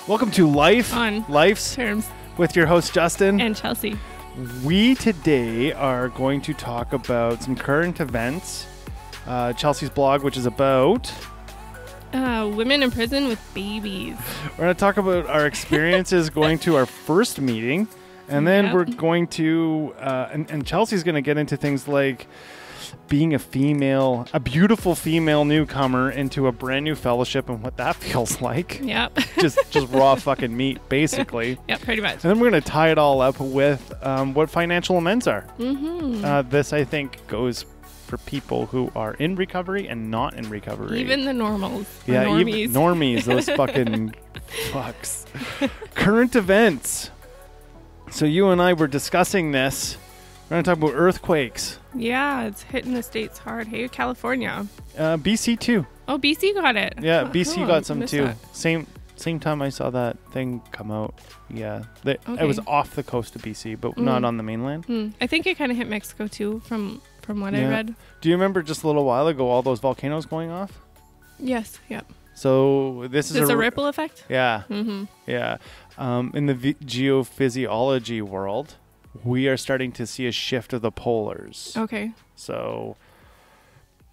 Welcome to Life's Terms with your host Justin and Chelsey. We today are going to talk about some current events. Chelsea's blog, which is about Women in prison with babies. We're going to talk about our experiences going to our first meeting, and then we're going to and Chelsea's going to get into things like being a beautiful female newcomer into a brand new fellowship and what that feels like. Yep. just raw fucking meat, basically. Yep, pretty much. And then we're going to tie it all up with what financial amends are. Mm-hmm. This, I think, goes for people who are in recovery and not in recovery. Even the normals. Yeah, normies. Even normies, those fucking fucks. Current events. So you and I were discussing this. We're going to talk about earthquakes. Yeah, it's hitting the States hard. Hey, California. BC too. Oh, BC got it. Yeah, Oh, BC cool. got some Missed too. that. Same time I saw that thing come out. Yeah, it Okay. was off the coast of BC, but not on the mainland. I think it kind of hit Mexico too, from what I read. Do you remember just a little while ago all those volcanoes going off? Yes. Yep. So this is a ripple effect. Yeah. Mm-hmm. Yeah. In the geophysiology world, we are starting to see a shift of the polars. Okay. So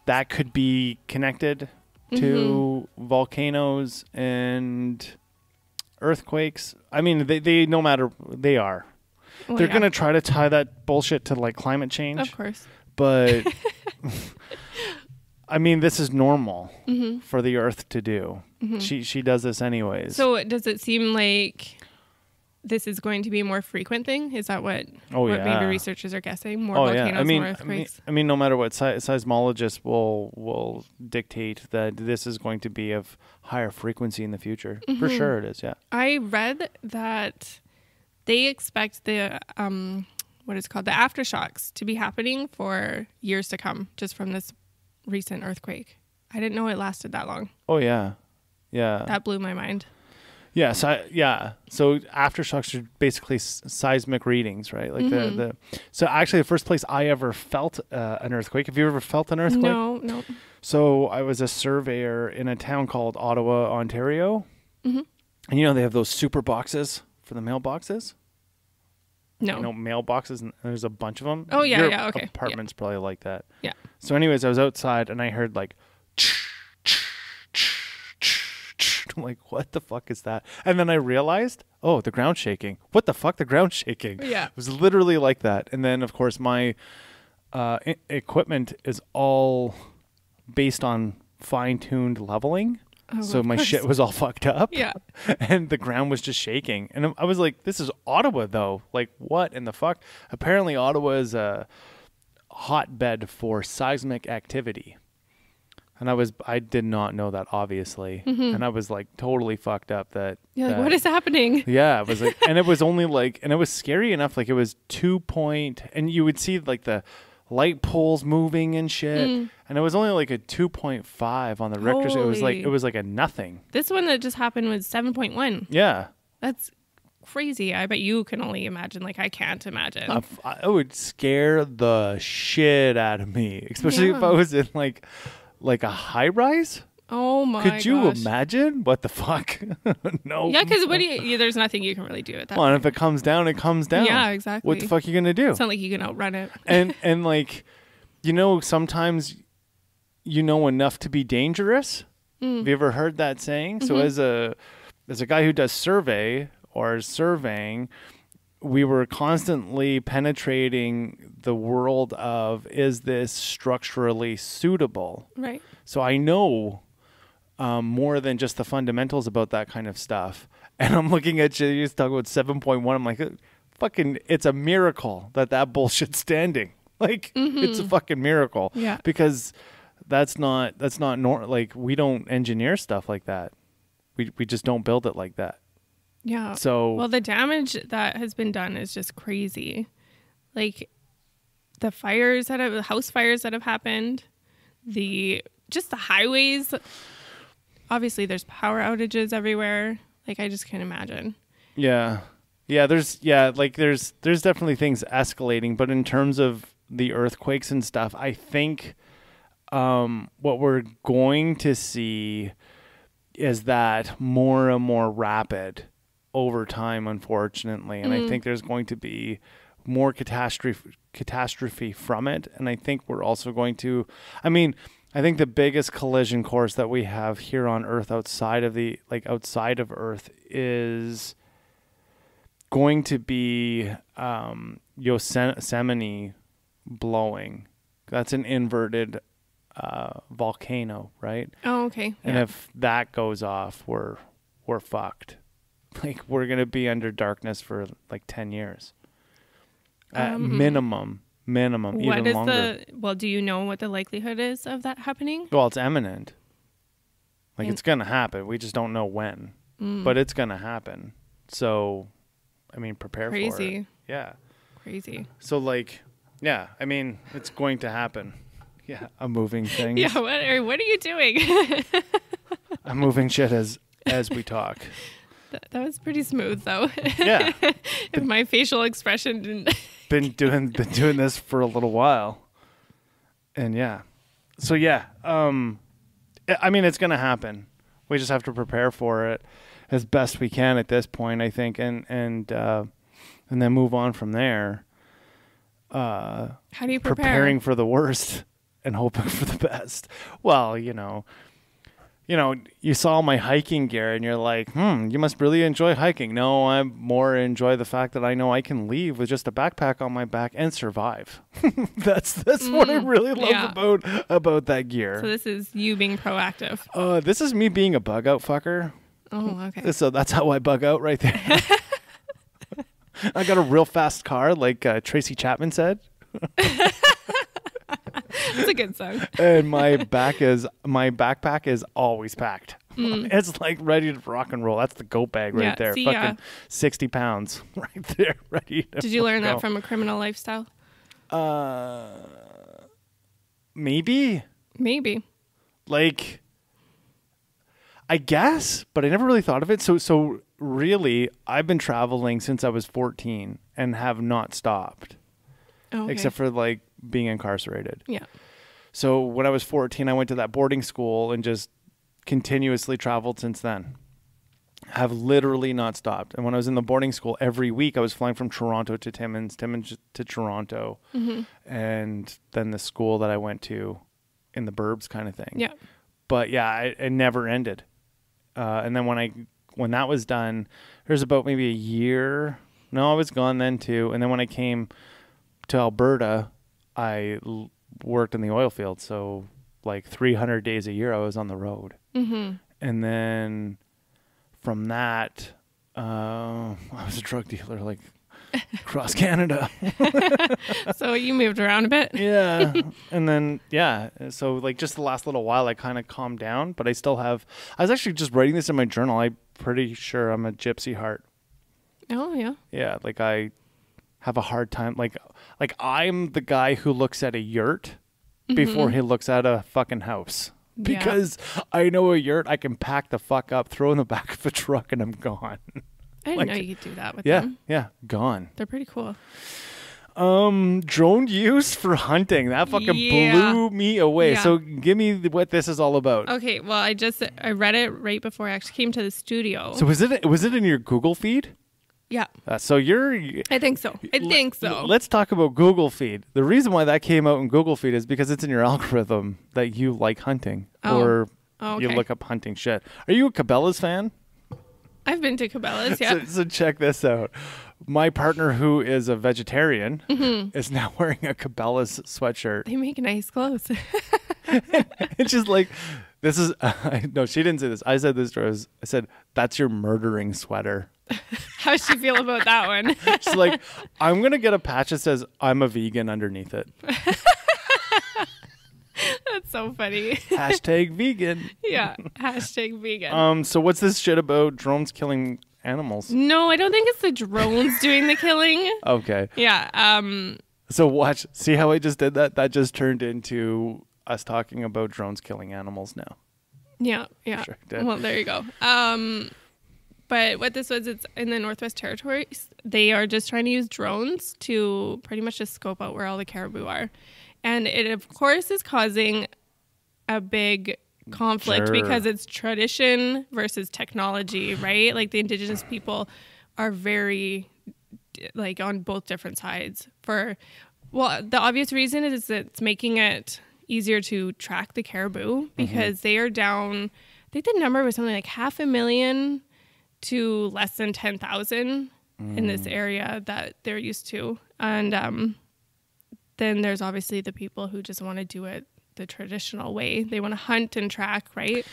that could be connected to volcanoes and earthquakes. I mean, they no matter, they are. Well, They're going to try to tie that bullshit to like climate change. Of course. But I mean, this is normal for the earth to do. She does this anyways. So does it seem like this is going to be a more frequent thing? Is that what maybe researchers are guessing? More volcanoes, more earthquakes? I mean, no matter what, seismologists will dictate that this is going to be of higher frequency in the future. For sure it is, yeah. I read that they expect the what is called the aftershocks to be happening for years to come, just from this recent earthquake. I didn't know it lasted that long. Oh yeah, yeah. That blew my mind. Yeah, so aftershocks are basically seismic readings, right? Like So actually, the first place I ever felt an earthquake. Have you ever felt an earthquake? No. So I was a surveyor in a town called Ottawa, Ontario, and they have those super boxes for the mailboxes. No. Mailboxes, and there's a bunch of them. Oh, yeah, Your yeah, okay. apartment's probably like that. Yeah. So anyways, I was outside, and I heard like, I'm like, what the fuck is that? And then I realized, oh, the ground's shaking. What the fuck? The ground's shaking. Yeah. It was literally like that. And then, of course, my equipment is all based on fine-tuned leveling. Oh, so my shit was all fucked up. Yeah. And the ground was just shaking. And I was like, this is Ottawa, though. Like, what in the fuck? Apparently, Ottawa is a hotbed for seismic activity. And I did not know that, obviously. And I was like totally fucked up that. You're like, what is happening? Yeah. It was like, and it was only like, and it was scary enough. Like it was 2 point, and you would see like the light poles moving and shit. And it was only like a 2.5 on the Richter scale. It was like a nothing. This one that just happened was 7.1. Yeah. That's crazy. I bet you can only imagine. Like, I can't imagine. It would scare the shit out of me, especially if I was in like a high rise. Oh my! Could you imagine? What the fuck? No. Yeah, because there's nothing you can really do at that. Well, and if it comes down, it comes down. Yeah, exactly. What the fuck are you gonna do? It's not like you can outrun it. and like, sometimes enough to be dangerous. Have you ever heard that saying? So as a guy who does surveying, we were constantly penetrating the world of, is this structurally suitable? Right. So I know more than just the fundamentals about that kind of stuff. And I'm looking at you just talk about 7.1. I'm like, fucking, it's a miracle that bullshit's standing. Like, it's a fucking miracle. Yeah. Because that's not like, we don't engineer stuff like that. We just don't build it like that. Yeah. So, well, the damage that has been done is just crazy. Like the house fires that have happened, just the highways. Obviously, there's power outages everywhere. Like, I just can't imagine. Yeah. Yeah. There's definitely things escalating, but in terms of the earthquakes and stuff, I think what we're going to see is that more and more rapid over time, unfortunately. And I think there's going to be more catastrophe from it. And I think we're also going to, I mean, I think the biggest collision course that we have here on Earth outside of Earth is going to be Yosemite blowing. That's an inverted volcano, right? Oh, okay. And if that goes off, we're fucked. Like, we're gonna be under darkness for like 10 years at minimum, what even is longer. do you know what the likelihood is of that happening? Well, it's imminent. Like, it's gonna happen. We just don't know when, but it's gonna happen. So, I mean, prepare for it. Crazy. Yeah. Crazy. So, like, yeah, I mean, it's going to happen. Yeah, I'm moving things. Yeah, what are you doing? I'm moving shit as we talk. That was pretty smooth, though. Yeah. My facial expression didn't. been doing this for a little while. And yeah. So yeah, I mean, it's going to happen. We just have to prepare for it as best we can at this point, I think, and then move on from there. How do you prepare? Preparing for the worst and hoping for the best. Well, you saw my hiking gear and you're like, you must really enjoy hiking. No, I more enjoy the fact that I know I can leave with just a backpack on my back and survive. That's what I really love about that gear. So this is you being proactive. This is me being a bug out fucker. Oh, okay. So that's how I bug out right there. I got a real fast car, like Tracy Chapman said. That's a good song. And my backpack is always packed. It's like ready to rock and roll. That's the goat bag right there. Fucking 60 pounds right there. Ready to Did you learn go. that from a criminal lifestyle? Maybe. Like, I guess, but I never really thought of it. So really, I've been traveling since I was 14 and have not stopped. Oh, okay. Except for like being incarcerated. Yeah. So when I was 14, I went to that boarding school and just continuously traveled since then. Have literally not stopped. And when I was in the boarding school, every week I was flying from Toronto to Timmins to Toronto, and then the school that I went to in the burbs kind of thing. Yeah. But yeah, it never ended. And then when that was done, there's about maybe a year. No, I was gone then too. And then when I came to Alberta, I worked in the oil field. So like 300 days a year I was on the road. And then from that, I was a drug dealer like across Canada. So you moved around a bit. Yeah. And then, yeah. So like just the last little while I kind of calmed down, but I was actually just writing this in my journal. I'm pretty sure I'm a gypsy heart. Oh, yeah. Yeah. Like I have a hard time. Like I'm the guy who looks at a yurt before he looks at a fucking house. Because I know a yurt, I can pack the fuck up, throw in the back of a truck, and I'm gone. I didn't know you could do that with them. Yeah, gone. They're pretty cool. Drone use for hunting. That fucking blew me away. Yeah. So give me what this is all about. Okay, well, I read it right before I actually came to the studio. So was it in your Google feed? Yeah. So I think so. Let's talk about Google feed. The reason why that came out in Google feed is because it's in your algorithm that you like hunting or you look up hunting shit. Are you a Cabela's fan? I've been to Cabela's, yeah. So check this out. My partner, who is a vegetarian, is now wearing a Cabela's sweatshirt. They make nice clothes. It's just like, this is, no, she didn't say this. I said this to her. I said, that's your murdering sweater. How'd she feel about that one? She's like, I'm going to get a patch that says, I'm a vegan underneath it. That's so funny. Hashtag vegan. Yeah, hashtag vegan. So what's this shit about drones killing animals? No, I don't think it's the drones doing the killing. Okay. Yeah. So see how I just did that? That just turned into us talking about drones killing animals now. Yeah. Sure, well, there you go. But what this was, it's in the Northwest Territories. They are just trying to use drones to pretty much just scope out where all the caribou are. And it, of course, is causing a big conflict Sure. because it's tradition versus technology, right? Like the indigenous people are very like on both different sides. The obvious reason is that it's making it easier to track the caribou because they are down. I think the number was something like 500,000 to less than 10,000 in this area that they're used to. And then there's obviously the people who just want to do it the traditional way. They want to hunt and track, right?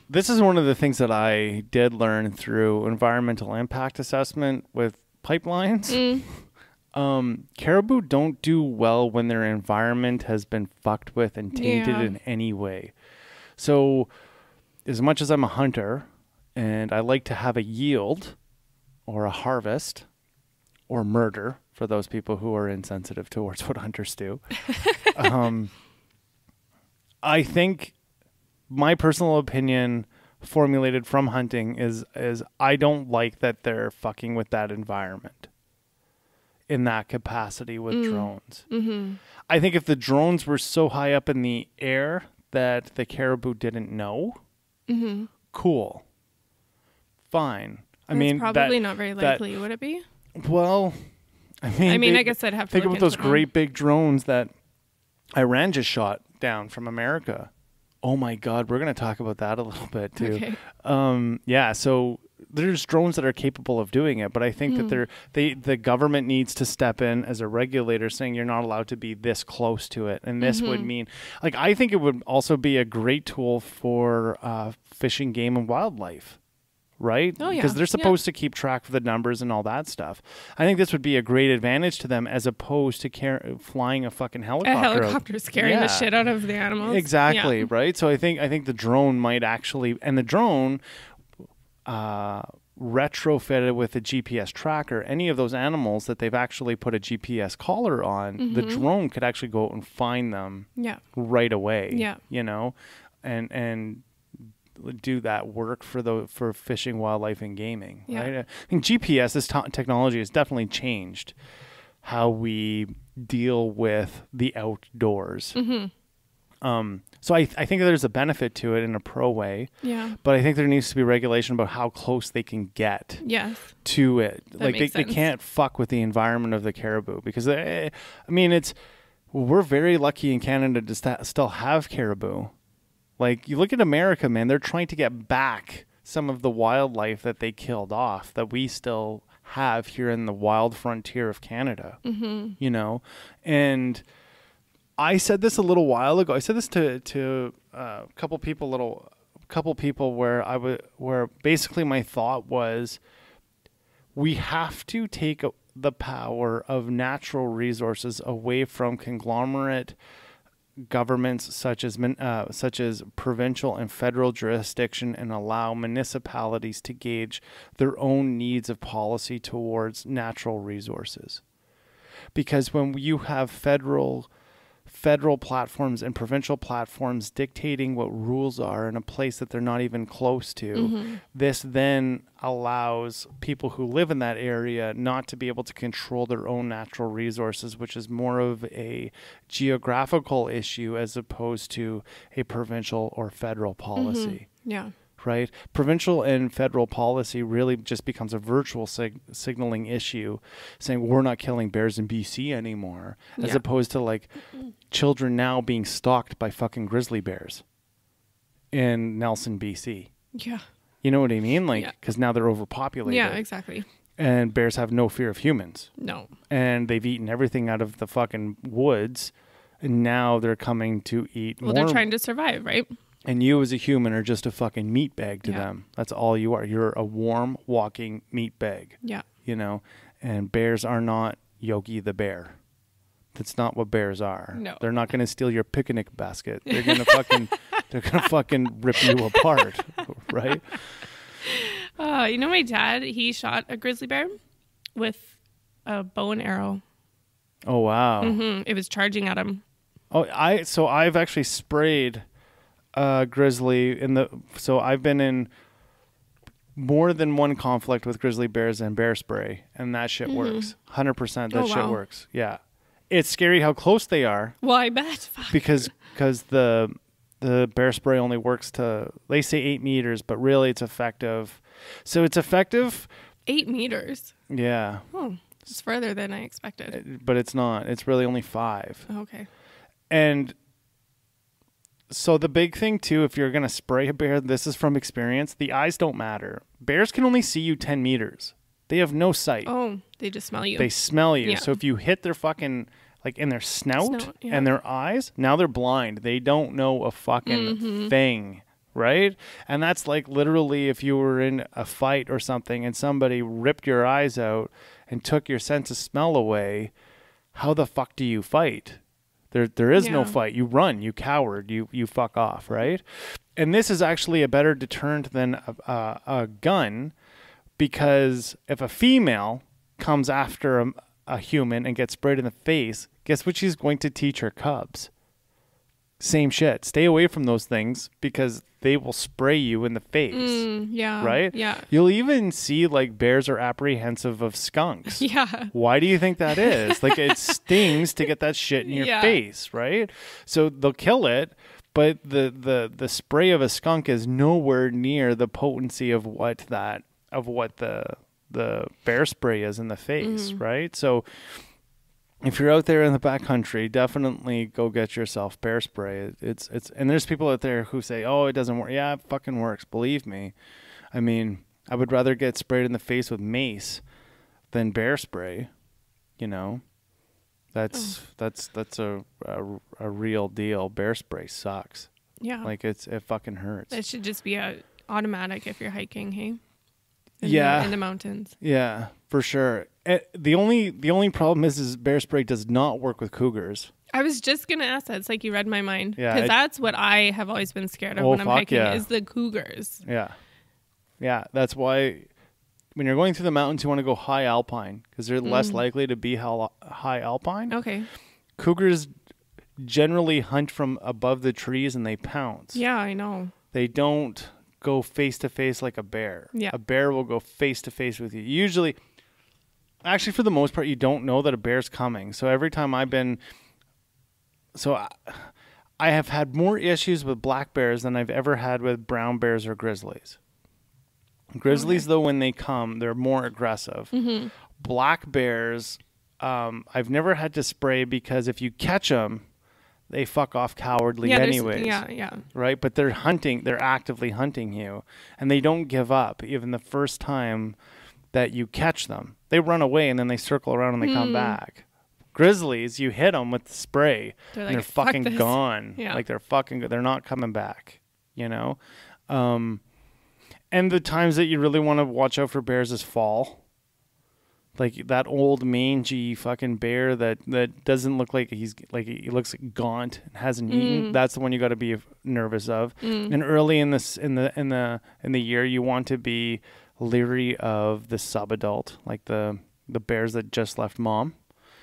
This is one of the things that I did learn through environmental impact assessment with pipelines. Caribou don't do well when their environment has been fucked with and tainted in any way. So as much as I'm a hunter and I like to have a yield or a harvest or murder for those people who are insensitive towards what hunters do, I think my personal opinion formulated from hunting is I don't like that they're fucking with that environment in that capacity with drones. I think if the drones were so high up in the air that the caribou didn't know, cool, fine. I mean, probably not very likely, would it be? Well, I mean, I guess I'd have to think look about those into it. great big drones that Iran just shot down from America. Oh my God, we're going to talk about that a little bit too. Okay. Yeah, so there's drones that are capable of doing it, but I think that the government needs to step in as a regulator saying you're not allowed to be this close to it. And this would mean, like, I think it would also be a great tool for fishing, game, and wildlife. Right? Oh, yeah. Because they're supposed to keep track of the numbers and all that stuff. I think this would be a great advantage to them as opposed to flying a fucking helicopter. A helicopter scaring the shit out of the animals. Exactly, right? So I think the drone might actually, and the drone retrofitted with a GPS tracker, any of those animals that they've actually put a GPS collar on, the drone could actually go out and find them right away. Yeah. You know, and do that work for fishing, wildlife, and gaming. Yeah. Right? I think GPS, this technology has definitely changed how we deal with the outdoors. So I think there's a benefit to it in a pro way. Yeah. But I think there needs to be regulation about how close they can get to it. That makes they sense. can't fuck with the environment of the caribou because we're very lucky in Canada to still have caribou. Like, you look at America, man, they're trying to get back some of the wildlife that they killed off that we still have here in the wild frontier of Canada, you know? And I said this a little while ago. I said this to a couple people where basically my thought was we have to take the power of natural resources away from conglomerate governments such as provincial and federal jurisdiction and allow municipalities to gauge their own needs of policy towards natural resources. Because when you have federal platforms and provincial platforms dictating what rules are in a place that they're not even close to, this then allows people who live in that area not to be able to control their own natural resources, which is more of a geographical issue as opposed to a provincial or federal policy. Yeah. Right? Provincial and federal policy really just becomes a virtual signaling issue, saying we're not killing bears in BC anymore, as opposed to like children now being stalked by fucking grizzly bears in Nelson, BC. Yeah. You know what I mean? Like, because now they're overpopulated. Yeah, exactly. And bears have no fear of humans. No. And they've eaten everything out of the fucking woods, and now they're coming to eat more. Well, they're trying to survive, right? And you as a human are just a fucking meat bag to them. That's all you are. You're a warm, walking meat bag. Yeah. You know? And bears are not Yogi the bear. That's not what bears are. No. They're not going to steal your picnic basket. They're going to fucking rip you apart, right? You know, my dad, he shot a grizzly bear with a bow and arrow. Oh, wow. It was charging at him. Oh, I've actually sprayed grizzly so I've been in more than one conflict with grizzly bears and bear spray, and that shit works 100%. That shit works. Yeah, it's scary how close they are. Well, I bet. Fuck. because the bear spray only works to, they say 8 meters, but really it's effective. So it's effective. 8 meters. Yeah. Oh, it's further than I expected. But it's not. It's really only 5. Okay. And so the big thing too, if you're going to spray a bear, this is from experience, the eyes don't matter. Bears can only see you 10 meters. They have no sight. Oh, they just smell you. They smell you. Yeah. So if you hit their fucking, like in their snout yeah. and their eyes, now they're blind. They don't know a fucking thing, right? And that's like literally if you were in a fight or something and somebody ripped your eyes out and took your sense of smell away, how the fuck do you fight? There is no fight. You run, you coward, you fuck off, right? And this is actually a better deterrent than a gun, because if a female comes after a human and gets sprayed in the face, guess what she's going to teach her cubs? Same shit. Stay away from those things because they will spray you in the face. Yeah. Right? Yeah. You'll even see like bears are apprehensive of skunks. Yeah. Why do you think that is? Like it stings to get that shit in your face, right? So they'll kill it, but the spray of a skunk is nowhere near the potency of what the bear spray is in the face, right? So if you're out there in the backcountry, definitely go get yourself bear spray. It's and there's people out there who say, "Oh, it doesn't work." Yeah, it fucking works. Believe me. I mean, I would rather get sprayed in the face with mace than bear spray. You know, that's a real deal. Bear spray sucks. Yeah. Like it fucking hurts. It should just be automatic if you're hiking, hey? In the mountains. Yeah, for sure. The only problem is bear spray does not work with cougars. I was just gonna ask that. It's like you read my mind. Yeah, because that's what I have always been scared of when I'm hiking is the cougars. Yeah. That's why when you're going through the mountains, you want to go high alpine because they're less likely to be high alpine. Okay. Cougars generally hunt from above the trees and they pounce. Yeah, I know. They don't go face to face like a bear. Yeah. A bear will go face to face with you. Usually, actually, for the most part, you don't know that a bear's coming. So every time I have had more issues with black bears than I've ever had with brown bears or grizzlies. Grizzlies, though, when they come, they're more aggressive. Mm-hmm. Black bears, I've never had to spray because if you catch them, they fuck off cowardly anyways. Yeah. Right? But they're actively hunting you. And they don't give up even the first time that you catch them. They run away and then they circle around and they come back. Grizzlies, you hit them with the spray they're and they're fucking gone. Yeah. Like they're not coming back, you know? And the times that you really want to watch out for bears is fall. Like that old mangy fucking bear that doesn't look like he looks gaunt and hasn't eaten. That's the one you got to be nervous of. And early in the year, you want to be leery of the subadult, like the bears that just left mom.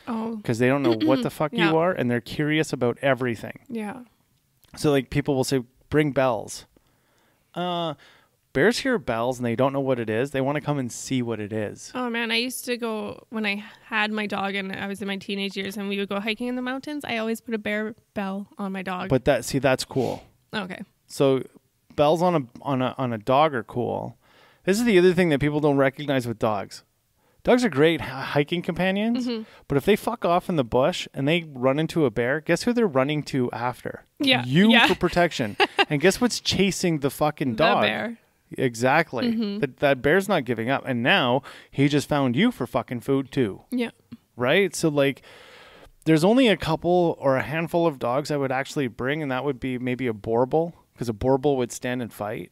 Oh, because they don't know what the fuck you are, and they're curious about everything. Yeah. So like people will say, "Bring bells." Bears hear bells and they don't know what it is. They want to come and see what it is. Oh man, I used to go when I had my dog and I was in my teenage years and we would go hiking in the mountains. I always put a bear bell on my dog. But that's cool. Okay. So bells on a dog are cool. This is the other thing that people don't recognize with dogs. Dogs are great hiking companions, but if they fuck off in the bush and they run into a bear, guess who they're running to after? Yeah. You for protection. And guess what's chasing the fucking dog? The bear. Exactly. That bear's not giving up. And now he just found you for fucking food too. Yeah. Right? So like there's only a couple or a handful of dogs I would actually bring, and that would be maybe a Borbal, because a Borbal would stand and fight.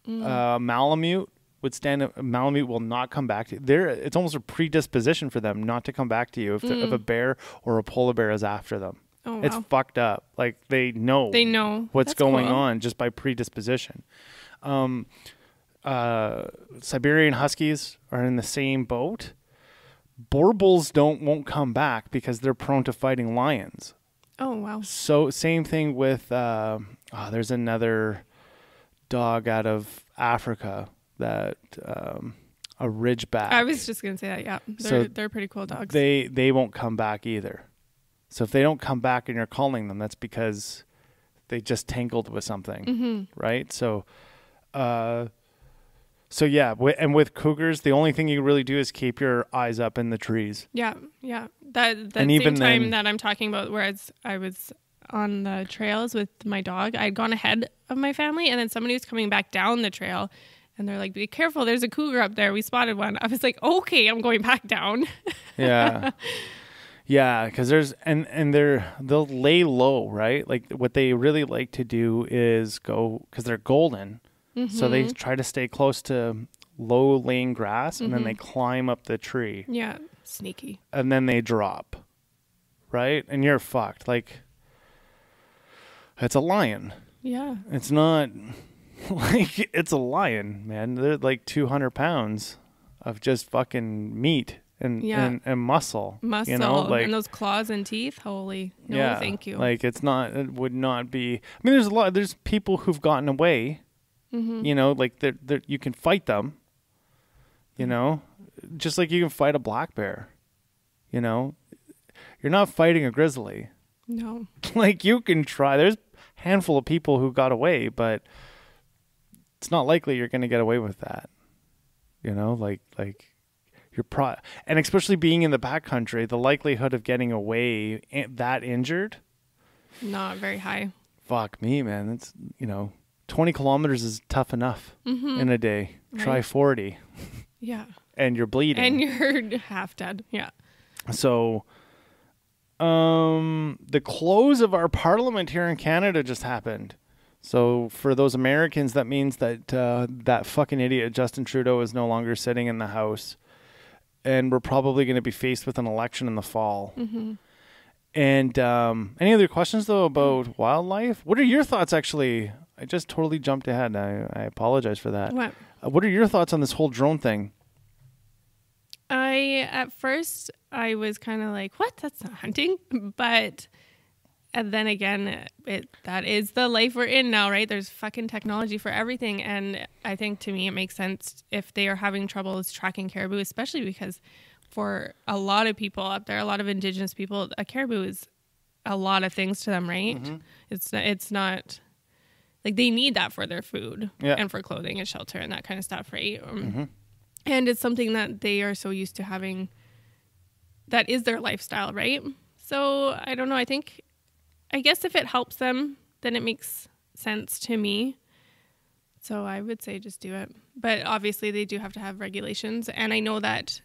Malamute would stand. Malamute will not come back to you. It's almost a predisposition for them not to come back to you if a bear or a polar bear is after them. Oh, wow. It's fucked up. Like they know what's That's going cool. on just by predisposition. Siberian Huskies are in the same boat. Borbals won't come back because they're prone to fighting lions. Oh, wow. So same thing with there's another dog out of Africa that a Ridgeback. I was just gonna say that. Yeah, they're pretty cool dogs. They won't come back either. So if they don't come back and you're calling them, that's because they just tangled with something, Mm-hmm. right? So yeah, and with cougars, the only thing you really do is keep your eyes up in the trees. Yeah, yeah. That And same even time then- that I'm talking about, whereas I was on the trails with my dog, I'd gone ahead of my family, and then somebody was coming back down the trail, and they're like, "Be careful! There's a cougar up there. We spotted one." I was like, "Okay, I'm going back down." Yeah. Yeah, because they'll lay low, right? Like what they really like to do is go, because they're golden, so they try to stay close to low laying grass, and then they climb up the tree, Yeah, sneaky. and then they drop, right? And you're fucked. Like, it's a lion. Yeah, It's not like, it's a lion, man. They're like 200 pounds of just fucking meat and muscle. muscle, You know, like, and those claws and teeth. Holy, no, thank you. Like, it would not be. I mean, there's people who've gotten away. You know, like you can fight them. You know, just like you can fight a black bear. You know, you're not fighting a grizzly. No. Like, you can try. There's a handful of people who got away, but it's not likely you're going to get away with that. You know, like and especially being in the backcountry, the likelihood of getting away that injured, Not very high. fuck me, man. It's, 20 kilometers is tough enough in a day. Try Right. 40 Yeah. and you're bleeding. And you're half dead. Yeah. So, the close of our parliament here in Canada just happened. So for those Americans, that means that that fucking idiot Justin Trudeau is no longer sitting in the House, and we're probably going to be faced with an election in the fall. And any other questions though about wildlife? What are your thoughts? Actually, I just totally jumped ahead. I apologize for that. What? What are your thoughts on this whole drone thing? At first I was kind of like, what? That's not hunting. But and then again, that is the life we're in now, right? There's fucking technology for everything. And I think to me, it makes sense if they are having troubles tracking caribou, especially because for a lot of people up there, a lot of Indigenous people, a caribou is a lot of things to them, right? It's not like they need that for their food and for clothing and shelter and that kind of stuff, right? And it's something that they are so used to having. That is their lifestyle, right? So I don't know. I guess if it helps them, then it makes sense to me. So I would say just do it. But obviously they do have to have regulations. And I know that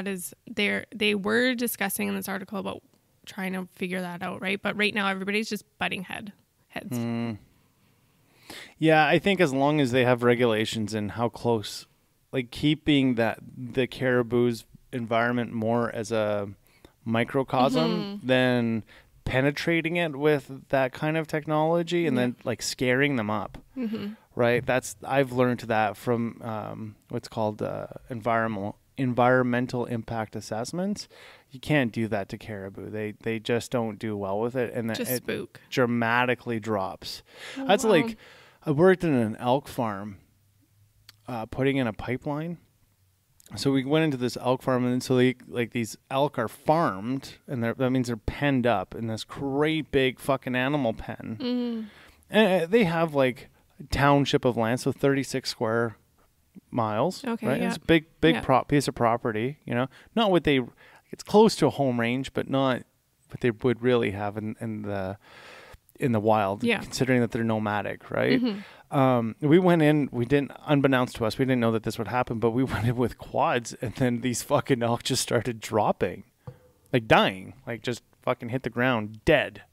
is they were discussing in this article about trying to figure that out, right? But right now everybody's just butting heads. Yeah, I think as long as they have regulations and how close, like keeping the caribou's environment more as a microcosm than penetrating it with that kind of technology and then like scaring them up. Right? I've learned that from what's called environmental impact assessments. You can't do that to caribou. They just don't do well with it, and Just it spook. dramatically drops. Oh, That's wow. like, I worked in an elk farm, putting in a pipeline. So we went into this elk farm, and so these elk are farmed, and that means they're penned up in this great big fucking animal pen. And they have like a township of land, so 36 square miles. Okay, right? yeah. It's a big Yeah. piece of property. Not what it's close to a home range, but not what they would really have in the wild. Yeah. Considering that they're nomadic, right? We went in, unbeknownst to us, we didn't know that this would happen, but we went in with quads, and then these fucking elk just started dropping, like dying, like just fucking hit the ground dead.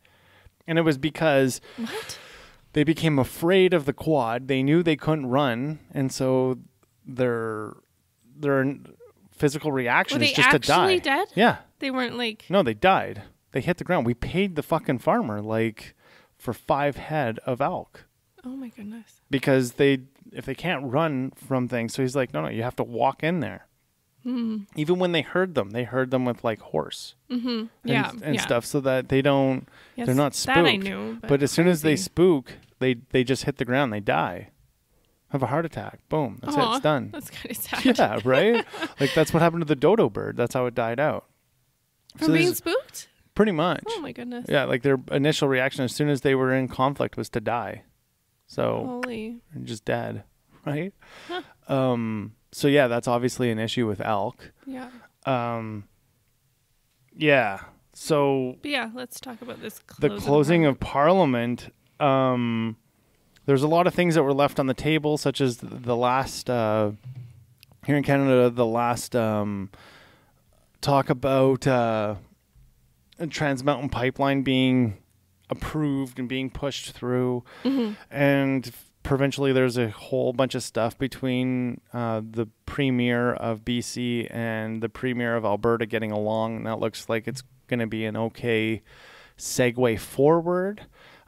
And it was because What? they became afraid of the quad. They knew they couldn't run, and so their physical reaction Were is they just to die. actually dead? Yeah. They weren't like... No, they died. They hit the ground. We paid the fucking farmer like for 5 head of elk. Oh my goodness. Because if they can't run from things, so he's like, no, you have to walk in there. Even when they herd them with like horse and stuff, so that they don't, Yes, they're not spooked. that I knew, but as soon as they crazy. spook, they just hit the ground, they die, have a heart attack, boom, that's it, Aw, it's done. That's kind of sad. Yeah, right. Like that's what happened to the dodo bird. That's how it died out. From being there's- spooked? Pretty much. Oh my goodness. Yeah, like their initial reaction as soon as they were in conflict was to die. So Holy. they're just dead, right? Huh. So yeah, that's obviously an issue with elk. Yeah. Yeah. So But yeah, let's talk about this the closing of Parliament. There's a lot of things that were left on the table, such as the last here in Canada, the last talk about a Trans Mountain Pipeline being approved and being pushed through, and provincially there's a whole bunch of stuff between the Premier of BC and the Premier of Alberta getting along, and that looks like it's going to be an okay segue forward.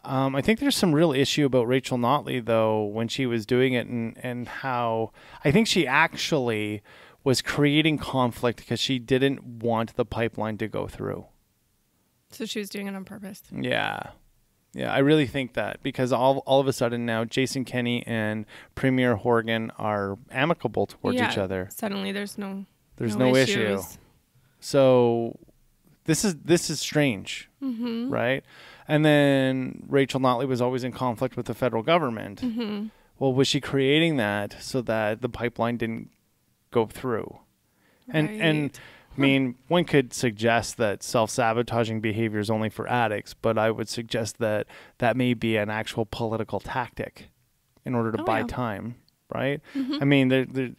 I think there's some real issue about Rachel Notley, though, when she was doing it, and how I think she actually was creating conflict because she didn't want the pipeline to go through. So she was doing it on purpose. Yeah. Yeah, I really think that, because all of a sudden now Jason Kenney and Premier Horgan are amicable towards each other. Suddenly there's no issue. So this is strange, right? And then Rachel Notley was always in conflict with the federal government. Well, was she creating that so that the pipeline didn't go through? And I mean, one could suggest that self-sabotaging behavior is only for addicts, but I would suggest that that may be an actual political tactic in order to buy time, right? I mean,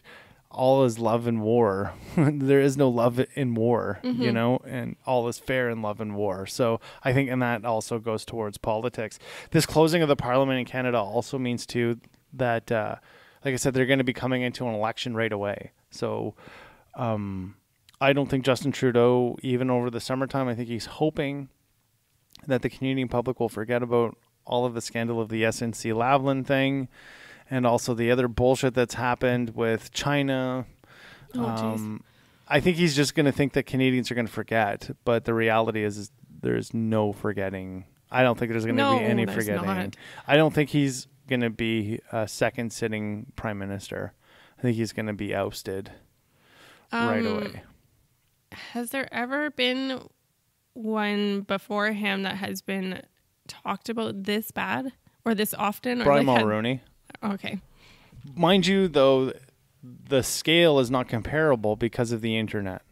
all is love in war. There is no love in war, you know, and all is fair in love and war. So I think, and that also goes towards politics. This closing of the Parliament in Canada also means, too, that, like I said, they're going to be coming into an election right away. So I don't think Justin Trudeau, even over the summertime, I think he's hoping that the Canadian public will forget about all of the scandal of the SNC Lavalin thing, and also the other bullshit that's happened with China. I think he's just going to think that Canadians are going to forget, but the reality is there's no forgetting. I don't think there's going to be any forgetting. Not. I don't think he's going to be a second sitting prime minister. I think he's going to be ousted right away. Has there ever been one before him that has been talked about this bad or this often? Brian Mulroney. Okay. Mind you, though, the scale is not comparable because of the internet.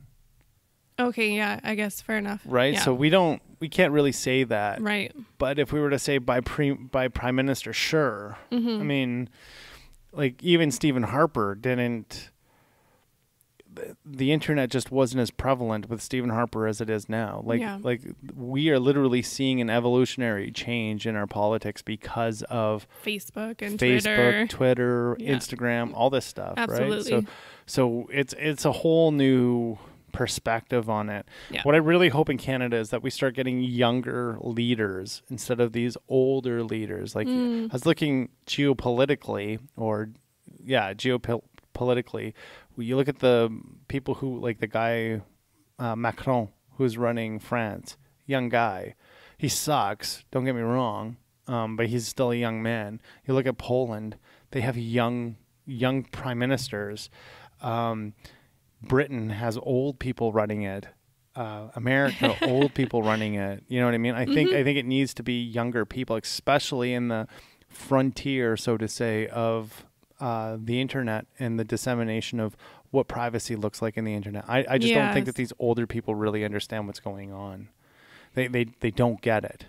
Okay, yeah, I guess fair enough. Right? Yeah. So we can't really say that. Right. But if we were to say by prime minister, sure. I mean, like even Stephen Harper didn't. The internet just wasn't as prevalent with Stephen Harper as it is now. Like we are literally seeing an evolutionary change in our politics because of Facebook, Twitter, Instagram, all this stuff. Absolutely. Right? So it's a whole new perspective on it. Yeah. What I really hope in Canada is that we start getting younger leaders instead of these older leaders. Like I was looking geopolitically, you look at the people who, like the guy Macron, who's running France, young guy. He sucks, don't get me wrong, but he's still a young man. You look at Poland, they have young prime ministers. Britain has old people running it. America, old people running it. You know what I mean? I think it needs to be younger people, especially in the frontier, so to say, of the internet and the dissemination of what privacy looks like in the internet. I just don't think that these older people really understand what's going on. They don't get it.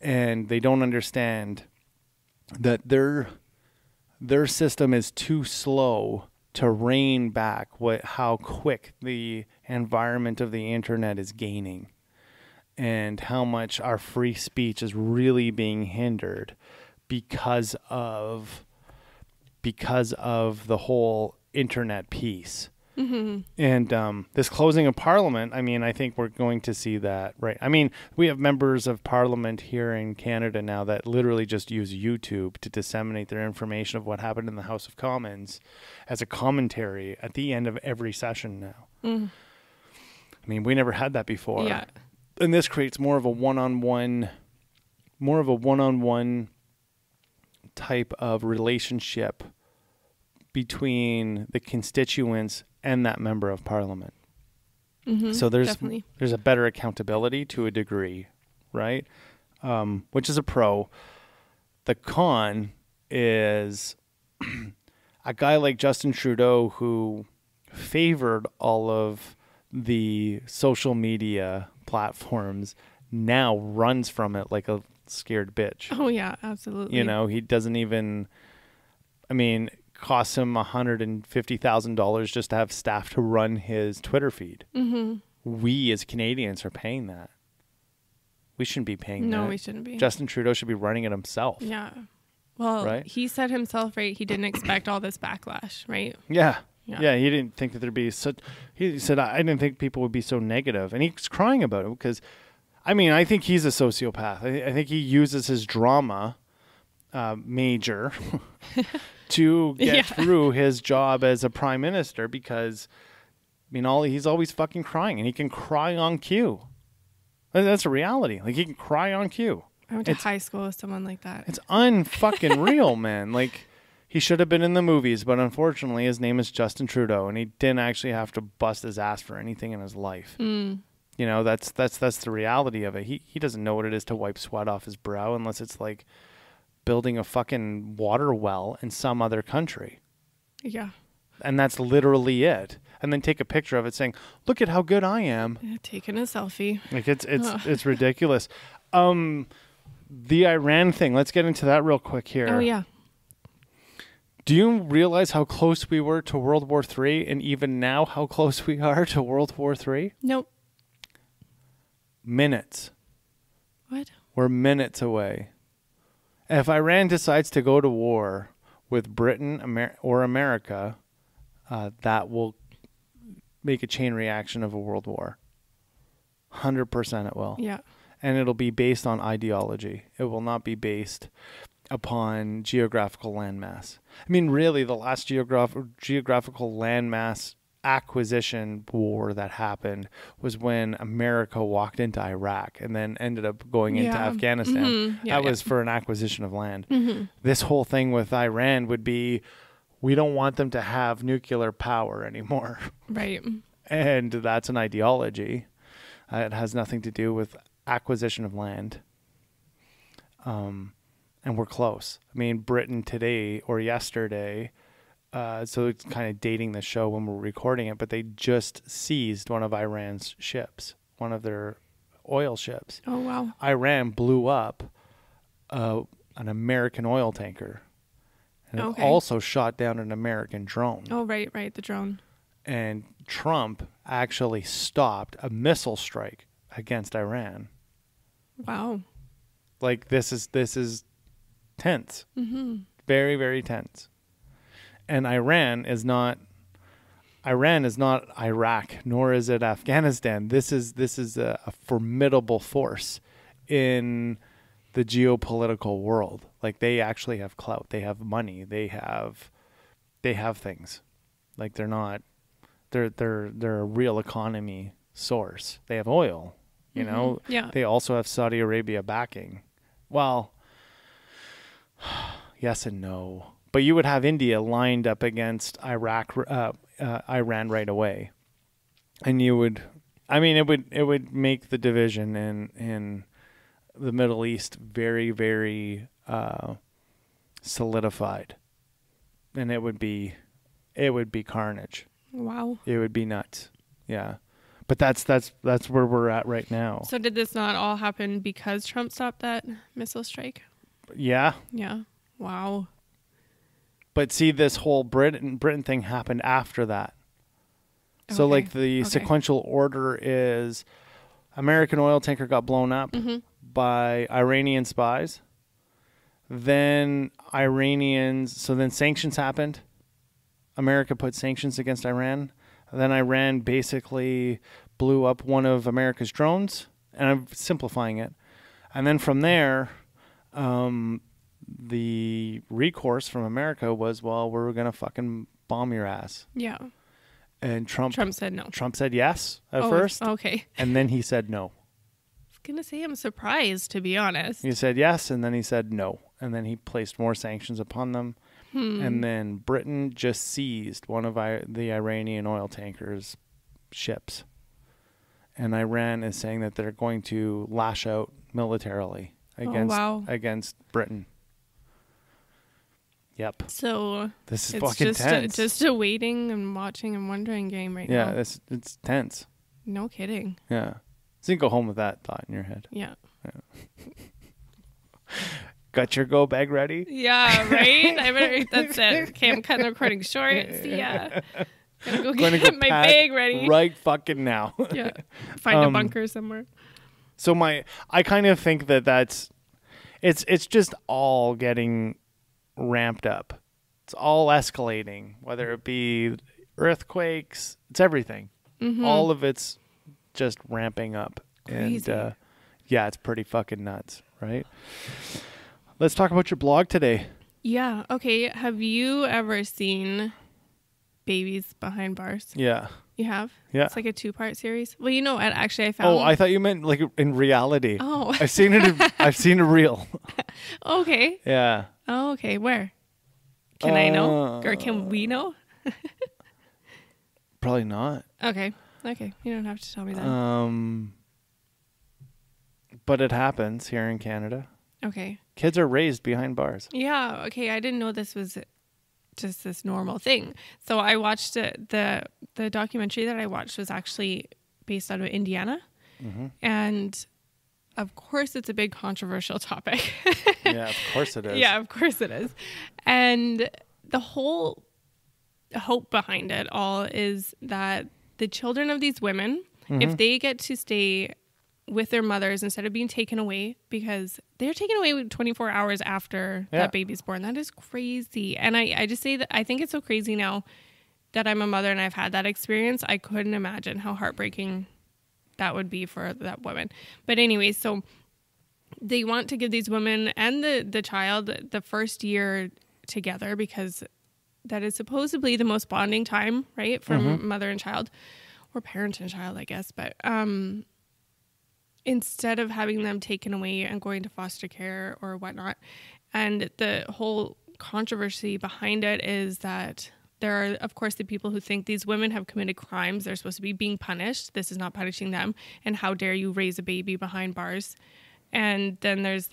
And they don't understand that their system is too slow to rein back how quick the environment of the internet is gaining, and how much our free speech is really being hindered because of the whole internet piece. And this closing of Parliament, I mean, I think we're going to see that, right? I mean, we have members of Parliament here in Canada now that literally just use YouTube to disseminate their information of what happened in the House of Commons as a commentary at the end of every session now. I mean, we never had that before. Yeah. And this creates more of a one-on-one type of relationship between the constituents and that member of Parliament. So Definitely. there's a better accountability to a degree, right? Which is a pro. The con is a guy like Justin Trudeau who favored all of the social media platforms now runs from it like a scared bitch. Oh yeah, absolutely. You know, he doesn't even, I mean, costs him $150,000 just to have staff to run his Twitter feed. Mm-hmm. We as Canadians are paying that. We shouldn't be paying that. No, we shouldn't be. Justin Trudeau should be running it himself. Yeah. Well, right? he said himself, right? He didn't expect all this backlash, right? Yeah. Yeah. Yeah, he didn't think that there'd be such. He said, I didn't think people would be so negative. And he's crying about it because, I mean, I think he's a sociopath. I think he uses his drama major to get through his job as a prime minister because, I mean, he's always fucking crying and he can cry on cue. That's a reality. Like, he can cry on cue. I went to high school with someone like that. It's unfucking real, man. Like, he should have been in the movies, but unfortunately his name is Justin Trudeau and he didn't actually have to bust his ass for anything in his life. You know, that's the reality of it. He doesn't know what it is to wipe sweat off his brow unless it's like building a fucking water well in some other country. Yeah. And that's literally it. And then take a picture of it saying, "Look at how good I am." Yeah, taking a selfie. Like it's ridiculous. The Iran thing, let's get into that real quick here. Oh yeah. Do you realize how close we were to World War III and even now how close we are to World War III? Nope. Minutes. What? We're minutes away. If Iran decides to go to war with Britain or America, that will make a chain reaction of a world war. 100% it will. Yeah. And it'll be based on ideology. It will not be based upon geographical landmass. I mean, really, the last geographical landmass acquisition war that happened was when America walked into Iraq and then ended up going into Afghanistan. Mm-hmm. Yeah, that was for an acquisition of land. Mm-hmm. This whole thing with Iran would be, we don't want them to have nuclear power anymore. Right. And that's an ideology. It has nothing to do with acquisition of land. And we're close. I mean, Britain today or yesterday, so it's kind of dating the show when we're recording it, but they just seized one of Iran's ships, one of their oil ships. Oh, wow. Iran blew up an American oil tanker. And it also shot down an American drone. Oh, right, the drone. And Trump actually stopped a missile strike against Iran. Wow. Like, this is tense. Mm-hmm. Very, very tense. And Iran is not Iraq, nor is it Afghanistan. This is a formidable force in the geopolitical world. Like, they actually have clout. They have money. They have things. Like, they're a real economy source. They have oil, you know? Yeah. They also have Saudi Arabia backing. Well, yes and no. But you would have India lined up against Iran right away. And it would make the division in the Middle East very, very solidified. And it would be carnage. Wow. It would be nuts. Yeah. But that's where we're at right now. So did this not all happen because Trump stopped that missile strike? Yeah. Yeah. Wow. But see, this whole Britain thing happened after that. So like the sequential order is American oil tanker got blown up by Iranian spies. Then then sanctions happened. America put sanctions against Iran. Then Iran basically blew up one of America's drones, and I'm simplifying it. And then from there, the recourse from America was, well, we're going to fucking bomb your ass. Yeah. And Trump said no. Trump said yes at first. Okay. And then he said no. I was going to say I'm surprised, to be honest. He said yes, and then he said no. And then he placed more sanctions upon them. And then Britain just seized one of the Iranian oil tankers' ships. and Iran is saying that they're going to lash out militarily against Britain. Yep. So this is it's fucking tense. Just a waiting and watching and wondering game right now. Yeah, it's tense. No kidding. Yeah. So you can go home with that thought in your head. Yeah. Got your go bag ready? Yeah, right? That's it. Okay, I'm cutting the recording short. See ya. Gotta go get my bag ready. Right fucking now. Yeah. Find a bunker somewhere. So I kind of think that's it's just all getting ramped up. It's all escalating, whether it be earthquakes, it's everything. Mm-hmm. All of it's just ramping up. Crazy. And yeah, it's pretty fucking nuts, right? Let's talk about your blog today. Yeah. Okay. Have you ever seen Babies Behind Bars? Yeah. You have? Yeah. It's like a 2-part series. Well, actually I found... Oh, I thought you meant like in reality. Oh. I've seen a reel. Okay. Yeah. Oh, okay. Where? Can I know? Or can we know? Probably not. Okay. You don't have to tell me that. But it happens here in Canada. Okay. Kids are raised behind bars. Yeah. Okay. I didn't know this was just this normal thing. So I watched the documentary that I watched was actually based out of Indiana. Mm-hmm. And of course it's a big controversial topic. Yeah, of course it is. Yeah, of course it is. And the whole hope behind it all is that the children of these women, mm-hmm. if they get to stay with their mothers instead of being taken away, because they're taken away 24 hours after that baby's born. That is crazy. And I just say that I think it's so crazy now that I'm a mother and I've had that experience. I couldn't imagine how heartbreaking that would be for that woman. But anyway, so they want to give these women and the child the first year together because that is supposedly the most bonding time, right? For mm-hmm. mother and child, or parent and child, I guess. But instead of having them taken away and going to foster care or whatnot. And the whole controversy behind it is that there are, of course, the people who think these women have committed crimes. They're supposed to be being punished. This is not punishing them. And how dare you raise a baby behind bars? And then there's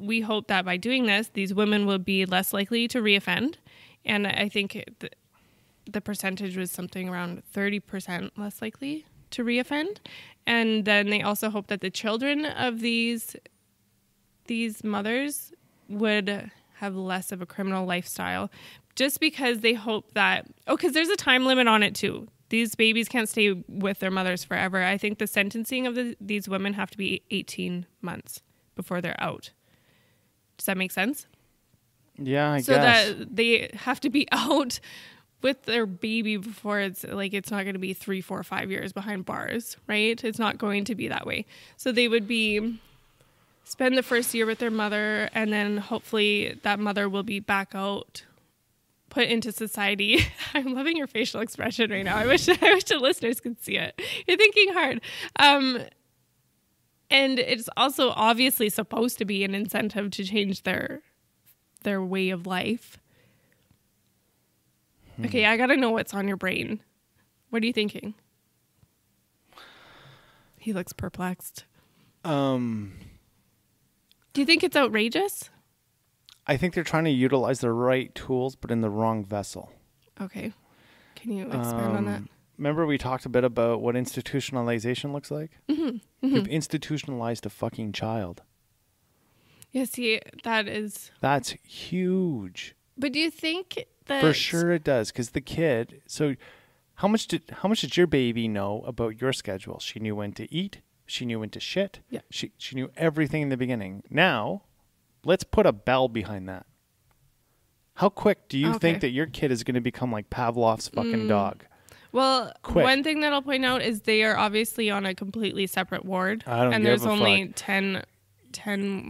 we hope that by doing this, these women will be less likely to reoffend. And I think the percentage was something around 30% less likely to reoffend. And then they also hope that the children of these mothers would have less of a criminal lifestyle, just because they hope that, because there's a time limit on it too. These babies can't stay with their mothers forever. I think the sentencing of these women have to be 18 months before they're out. Does that make sense? Yeah, I guess. So that they have to be out with their baby before it's not going to be 3, 4, 5 years behind bars, right? It's not going to be that way. So they would spend the first year with their mother, and then hopefully that mother will be back out, put into society. I'm loving your facial expression right now. I wish the listeners could see it. You're thinking hard. And it's also obviously supposed to be an incentive to change their way of life. Okay, I gotta know what's on your brain. What are you thinking? He looks perplexed. Do you think it's outrageous? I think they're trying to utilize the right tools, but in the wrong vessel. Okay. Can you expand on that? Remember we talked a bit about what institutionalization looks like? Mm-hmm. Mm-hmm. You've institutionalized a fucking child. Yeah, see, that's huge. But do you think that... For sure it does, because the kid... So how much did your baby know about your schedule? She knew when to eat. She knew when to shit. Yeah. She knew everything in the beginning. Now, let's put a bell behind that. How quick do you think that your kid is going to become like Pavlov's fucking dog? Well, one thing that I'll point out is they are obviously on a completely separate ward. And there's only 10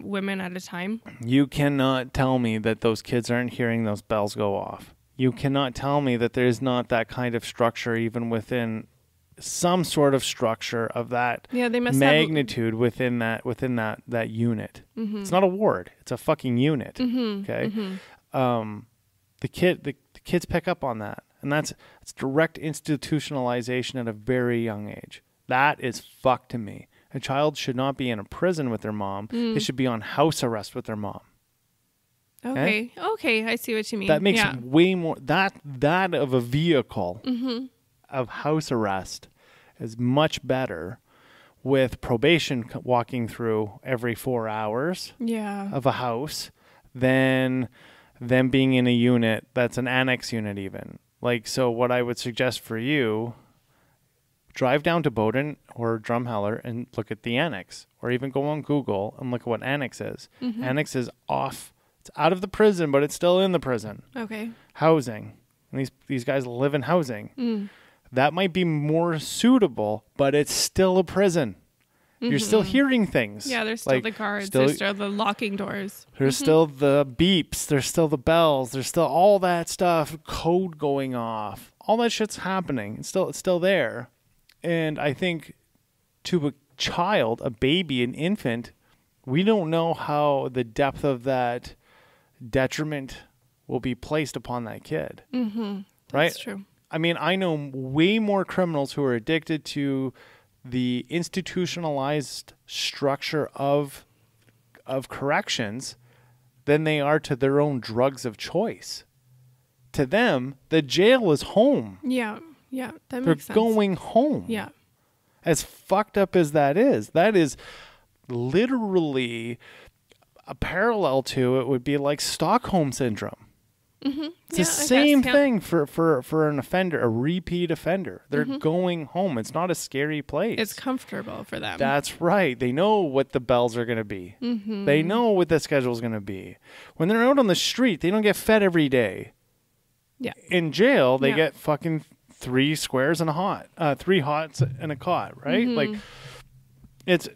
women at a time. You cannot tell me that those kids aren't hearing those bells go off. You cannot tell me that there's not that kind of structure even within some sort of structure of that they must magnitude within that unit. Mm-hmm. It's not a ward. It's a fucking unit. Mm-hmm. Okay. Mm-hmm. The kids pick up on that. And it's direct institutionalization at a very young age. That is fucked to me. A child should not be in a prison with their mom. They should be on house arrest with their mom. Okay. Okay. I see what you mean. That makes way more that of a vehicle of house arrest is much better with probation walking through every 4 hours of a house than them being in a unit that's an annex unit even. Like, so what I would suggest for you, drive down to Bowden or Drumheller and look at the annex, or even go on Google and look at what annex is. Annex is off. It's out of the prison, but it's still in the prison. Okay. Housing. And these guys live in housing. That might be more suitable, but it's still a prison. You're still hearing things. Yeah, there's still the guards. There's still the locking doors. There's still the beeps. There's still the bells. There's still all that stuff, code going off. All that shit's happening. It's still there. And I think to a child, a baby, an infant, we don't know how the depth of that detriment will be placed upon that kid. Right? That's true. I mean, I know way more criminals who are addicted to the institutionalized structure of corrections than they are to their own drugs of choice. To them, the jail is home. Yeah, that They're makes sense. going home. Yeah. As fucked up as that is literally a parallel to it would be like Stockholm syndrome. It's the same thing for an offender, a repeat offender. They're going home. It's not a scary place. It's comfortable for them. That's right. They know what the bells are going to be. They know what the schedule is going to be. When they're out on the street, they don't get fed every day. Yeah. In jail, they get fucking 3 squares and a hot, 3 hots and a cot, right? Like, it's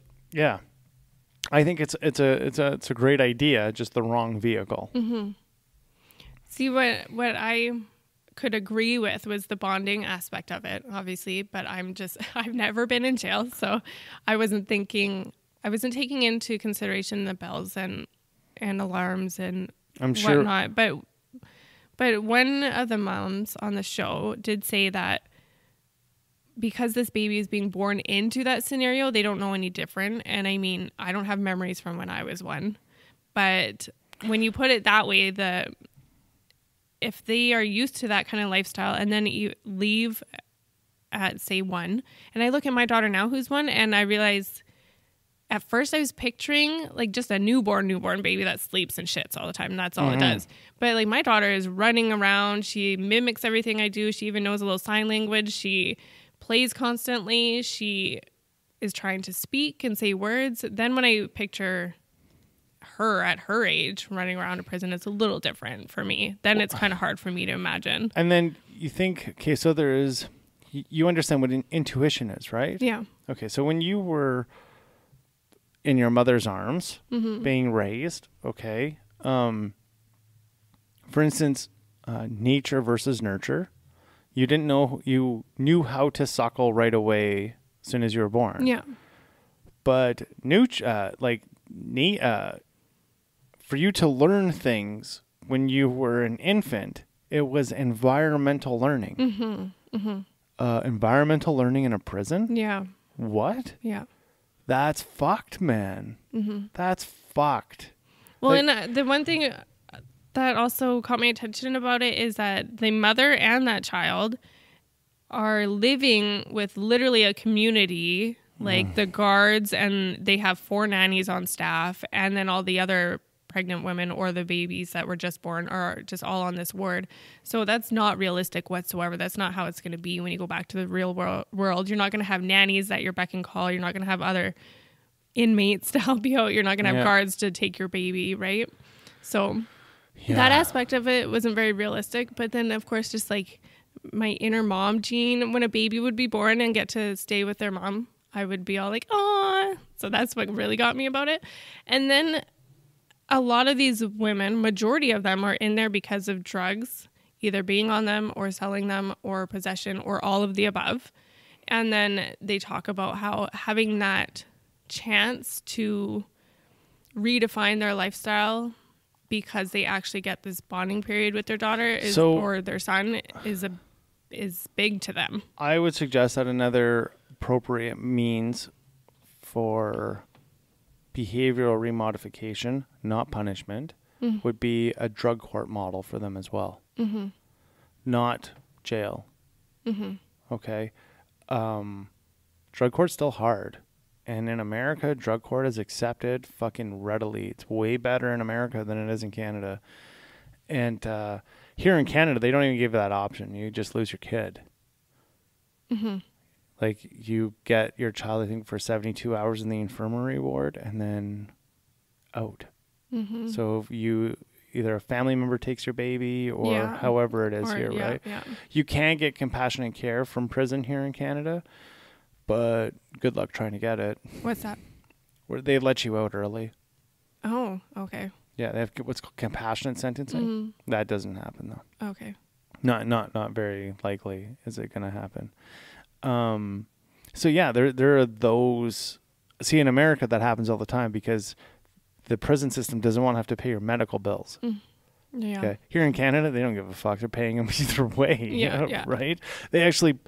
I think it's a great idea, just the wrong vehicle. See, what I could agree with was the bonding aspect of it, obviously, but I've never been in jail, so I wasn't taking into consideration the bells and alarms and I'm sure. whatnot. But one of the moms on the show did say that because this baby is being born into that scenario, they don't know any different. And I mean, I don't have memories from when I was 1, but when you put it that way, if they are used to that kind of lifestyle and then you leave at, say, 1, and I look at my daughter now who's 1, and I realize at first I was picturing like just a newborn baby that sleeps and shits all the time, and that's all it does. But like my daughter is running around. She mimics everything I do. She even knows a little sign language. She plays constantly. She is trying to speak and say words. Then when I picture her at her age running around a prison, it's a little different for me. Then it's kind of hard for me to imagine. And then you think, okay, so you understand what intuition is, right? Yeah. Okay, so when you were in your mother's arms, being raised, okay, for instance, nature versus nurture, you knew how to suckle right away as soon as you were born. Yeah. But for you to learn things when you were an infant, it was environmental learning. Environmental learning in a prison? Yeah. What? Yeah. That's fucked, man. That's fucked. Well, and the one thing that also caught my attention about it is that the mother and that child are living with literally a community, like the guards, and they have 4 nannies on staff, and then all the other pregnant women or the babies that were just born are just all on this ward. So that's not realistic whatsoever. That's not how it's going to be when you go back to the real world. You're not going to have nannies at your beck and call. You're not going to have other inmates to help you out. You're not going to have guards to take your baby, right? So that aspect of it wasn't very realistic. But then, of course, just like my inner mom gene, when a baby would be born and get to stay with their mom, I would be all like, "Aw." So that's what really got me about it. And then a lot of these women, majority of them, are in there because of drugs, either being on them or selling them or possession or all of the above. And then they talk about how having that chance to redefine their lifestyle because they actually get this bonding period with their daughter or their son is big to them. I would suggest that another appropriate means for behavioral remodification, not punishment, would be a drug court model for them as well. Mm-hmm. Not jail. Mm-hmm. Okay. Drug court's still hard. And in America, drug court is accepted fucking readily. It's way better in America than it is in Canada. And here in Canada, they don't even give you that option. You just lose your kid. Mm-hmm. Like, you get your child, I think, for 72 hours in the infirmary ward and then out. Mm-hmm. So if you either a family member takes your baby or however it is here, right? Yeah. You can get compassionate care from prison here in Canada, but good luck trying to get it. What's that? Where they let you out early. Oh, okay. Yeah, they have what's called compassionate sentencing. Mm-hmm. That doesn't happen though. Okay. Not very likely is it going to happen. So yeah, there are those. See, in America that happens all the time because the prison system doesn't want to have to pay your medical bills. Yeah. Okay. Here in Canada, they don't give a fuck. They're paying them either way. Yeah. Right? They actually,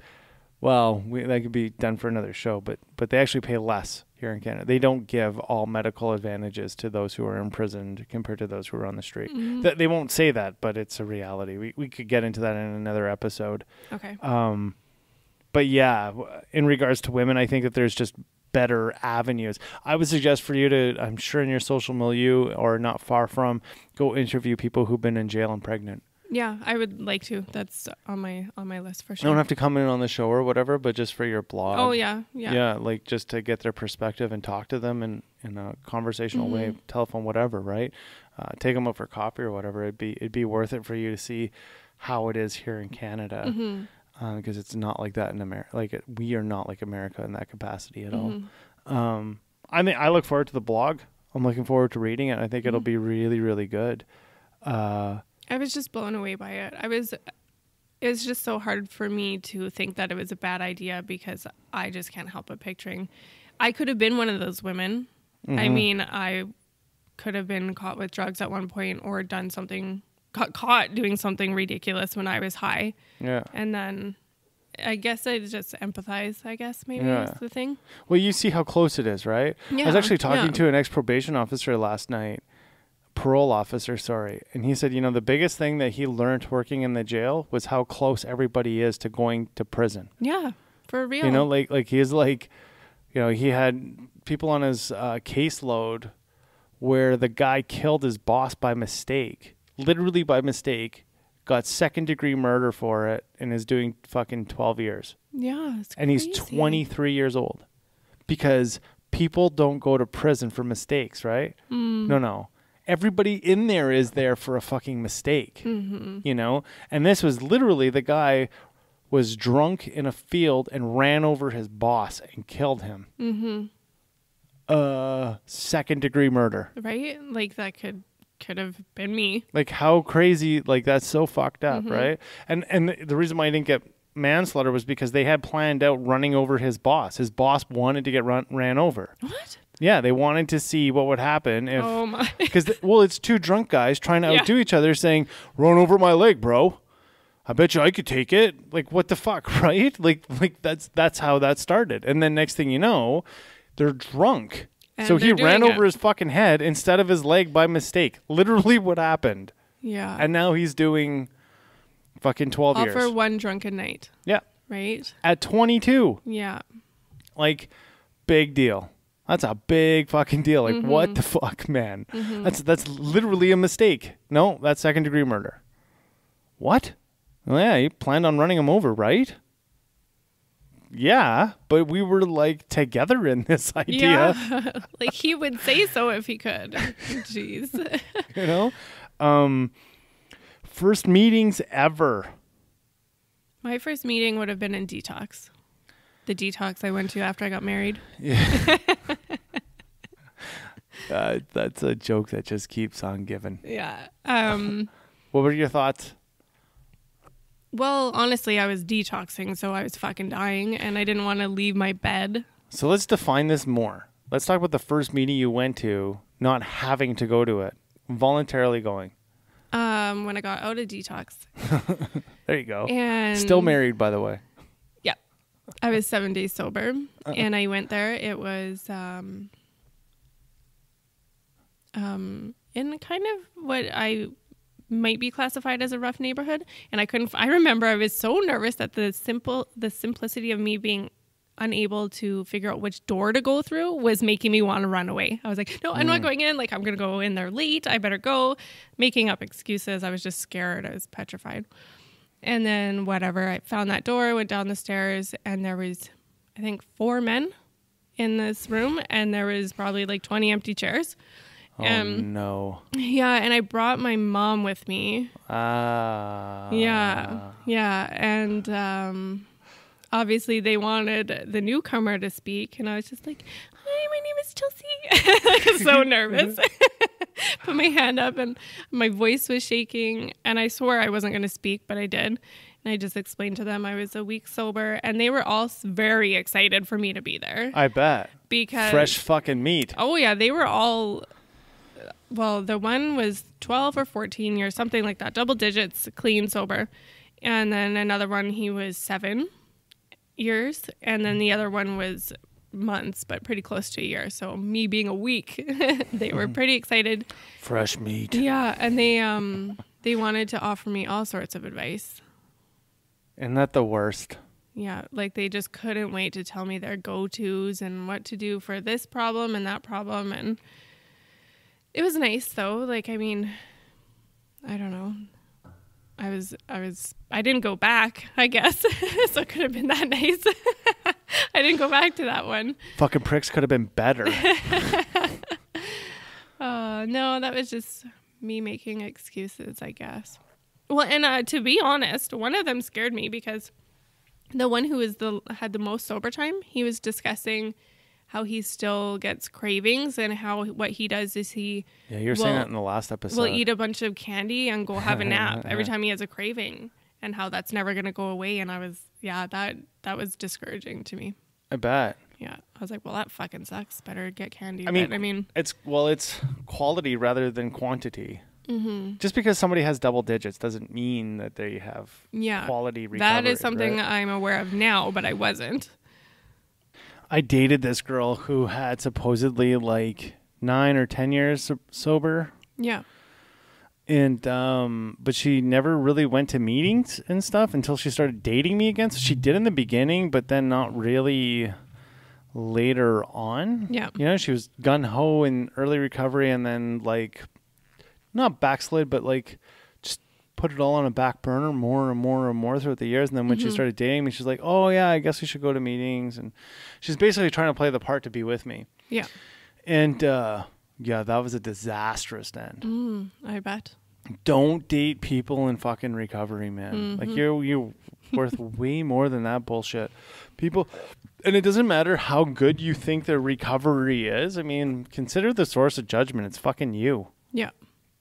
well, that could be done for another show, but they actually pay less here in Canada. They don't give all medical advantages to those who are imprisoned compared to those who are on the street. Mm-hmm. They won't say that, but it's a reality. We could get into that in another episode. Okay. But yeah, in regards to women, I think that there's just better avenues. I would suggest for you to, I'm sure in your social milieu or not far from, go interview people who've been in jail and pregnant. Yeah, I would like to. That's on my list for sure. You don't have to come in on the show or whatever, but just for your blog. Oh yeah. Yeah, like just to get their perspective and talk to them in a conversational way, telephone, whatever, right? Take them out for coffee or whatever. It'd be worth it for you to see how it is here in Canada. Because it's not like that in America. We are not like America in that capacity at all. I mean, I look forward to the blog. I'm looking forward to reading it. I think it'll be really, really good. I was just blown away by it. It was just so hard for me to think that it was a bad idea because I just can't help but picturing. I could have been one of those women. I mean, I could have been caught with drugs at one point or done something, caught doing something ridiculous when I was high. Yeah. And then I guess I just empathize, maybe is the thing. Well, you see how close it is, right? Yeah. I was actually talking to an ex-probation officer last night. Parole officer, sorry. And he said, the biggest thing that he learned working in the jail was how close everybody is to going to prison. Yeah, for real. Like he had people on his caseload where the guy killed his boss by mistake, literally by mistake, got second-degree murder for it, and is doing fucking 12 years. Yeah, it's and crazy. He's 23 years old. Because people don't go to prison for mistakes, right? No. Everybody in there is there for a fucking mistake, And this was literally the guy was drunk in a field and ran over his boss and killed him. Second-degree murder. Right? Like that could have been me. Like how crazy, like that's so fucked up, right? And the reason why I didn't get manslaughter was because they had planned out running over his boss. His boss wanted to get ran over. What? Yeah, they wanted to see what would happen if... Oh, my... Because, it's two drunk guys trying to outdo each other saying, run over my leg, bro. I bet you I could take it. Like, what the fuck, right? Like that's how that started. And then next thing you know, they're drunk. And so he ran over his fucking head instead of his leg by mistake. Literally what happened. Yeah. And now he's doing fucking 12 years. All for one drunken night. Yeah. Right? At 22. Yeah. Like, big deal. That's a big fucking deal. Like, what the fuck, man? That's literally a mistake. No, that's second-degree murder. What? Well, yeah, you planned on running him over, right? Yeah, but we were, together in this idea. Yeah. Like, he would say so if he could. Jeez. First meetings ever. My first meeting would have been in detox. The detox I went to after I got married. Yeah. That's a joke that just keeps on giving. Yeah. What were your thoughts? Well, honestly, I was detoxing, so I was fucking dying, and I didn't want to leave my bed. So let's define this more. Let's talk about the first meeting you went to, not having to go to it, voluntarily going. When I got out of detox. There you go. And still married, by the way. Yeah. I was 7 days sober, and I went there. It was in kind of what I might be classified as a rough neighborhood, and I remember I was so nervous that the simplicity of me being unable to figure out which door to go through was making me want to run away. I was like, no, I'm not going in. Like, I'm going to go in there late. I better go. Making up excuses. I was just scared. I was petrified. And then whatever, I found that door, went down the stairs, and there was, I think, 4 men in this room, and there was probably like 20 empty chairs. Oh, no. Yeah, and I brought my mom with me. Yeah, and obviously they wanted the newcomer to speak, and I was just like, hi, my name is Chelsey. So nervous. Put my hand up, and my voice was shaking, and I swore I wasn't going to speak, but I did. And I just explained to them I was a week sober, and they were all very excited for me to be there. I bet. Because fresh fucking meat. Oh, yeah, they were all... Well, the one was 12 or 14 years, something like that, double digits, clean, sober. And then another one, he was 7 years. And then the other one was months, but pretty close to a year. So me being a week, they were pretty excited. Fresh meat. Yeah, and they wanted to offer me all sorts of advice. Isn't that the worst? Yeah, like they just couldn't wait to tell me their go-tos and what to do for this problem and that problem. And it was nice though. Like, I mean, I don't know. I didn't go back, I guess. So it could have been that nice. I didn't go back to that one. Fucking pricks could have been better. No, that was just me making excuses, I guess. Well, and to be honest, one of them scared me because the one who had the most sober time, he was discussing how he still gets cravings and how what he does is he you were saying that in the last episode. Will eat a bunch of candy and go have a nap every time he has a craving, and how that's never going to go away. And I was, that was discouraging to me. I bet. Yeah, I was like, well, that fucking sucks. Better get candy. I mean, it's quality rather than quantity. Mm-hmm. Just because somebody has double digits doesn't mean that they have quality recovery. That is something I'm aware of now, but I wasn't. I dated this girl who had supposedly like 9 or 10 years sober. Yeah. And but she never really went to meetings and stuff until she started dating me again. So she did in the beginning, but then not really later on. Yeah. You know, she was gung-ho in early recovery and then like not backslid, but like just put it all on a back burner more and more and more throughout the years. And then when she started dating me, she's like, oh yeah, I guess we should go to meetings. And she's basically trying to play the part to be with me. Yeah. And that was a disastrous end. I bet. Don't date people in fucking recovery, man. Like you're worth way more than that bullshit. People, and it doesn't matter how good you think their recovery is. I mean, consider the source of judgment. It's fucking you. Yeah.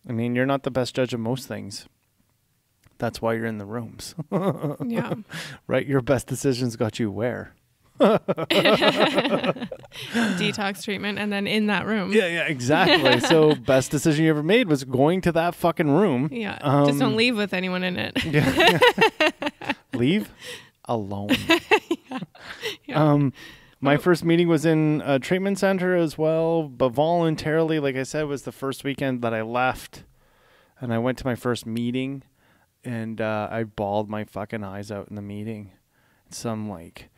I mean, you're not the best judge of most things. That's why you're in the rooms. Yeah. Right? Your best decisions got you where? Detox treatment and then in that room. Yeah, exactly. So best decision you ever made was going to that fucking room. Yeah. Just don't leave with anyone in it. Yeah. Leave alone. Yeah. My first meeting was in a treatment center as well, but voluntarily, like I said, was the first weekend that I left, and I went to my first meeting, and I bawled my fucking eyes out in the meeting. Some like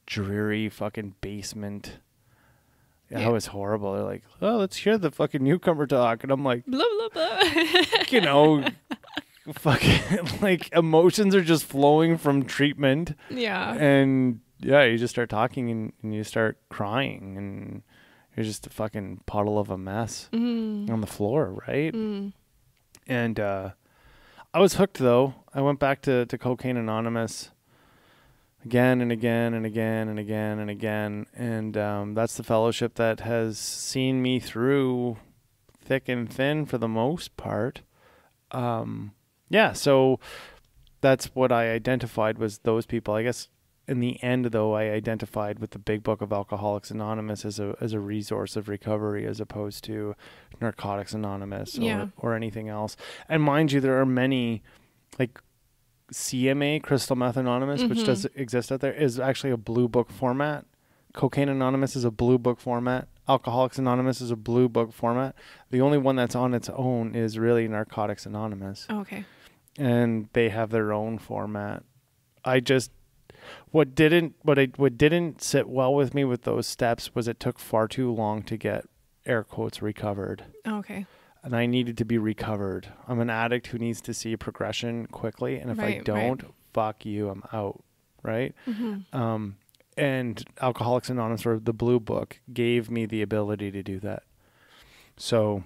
dreary fucking basement. Yeah, it was horrible. They're like, oh, let's hear the fucking newcomer talk. And I'm like, blah, blah, blah. You know, fucking like emotions are just flowing from treatment. Yeah. And yeah, you just start talking and you start crying and you're just a fucking puddle of a mess on the floor, right? And I was hooked though. I went back to Cocaine Anonymous again and again and again and again and again. And that's the fellowship that has seen me through thick and thin for the most part. So that's what I identified was those people. I guess in the end, though, I identified with the big book of Alcoholics Anonymous as a resource of recovery as opposed to Narcotics Anonymous or anything else. And mind you, there are many, like, CMA, Crystal Meth Anonymous, which does exist out there, is actually a blue book format. Cocaine Anonymous is a blue book format. Alcoholics Anonymous is a blue book format. The only one that's on its own is really Narcotics Anonymous. Oh, okay. And they have their own format. What didn't sit well with me with those steps was it took far too long to get air quotes recovered. Oh, okay. And I needed to be recovered. I'm an addict who needs to see progression quickly. And if I don't, fuck you, I'm out. Right. And Alcoholics Anonymous, or the blue book, gave me the ability to do that. So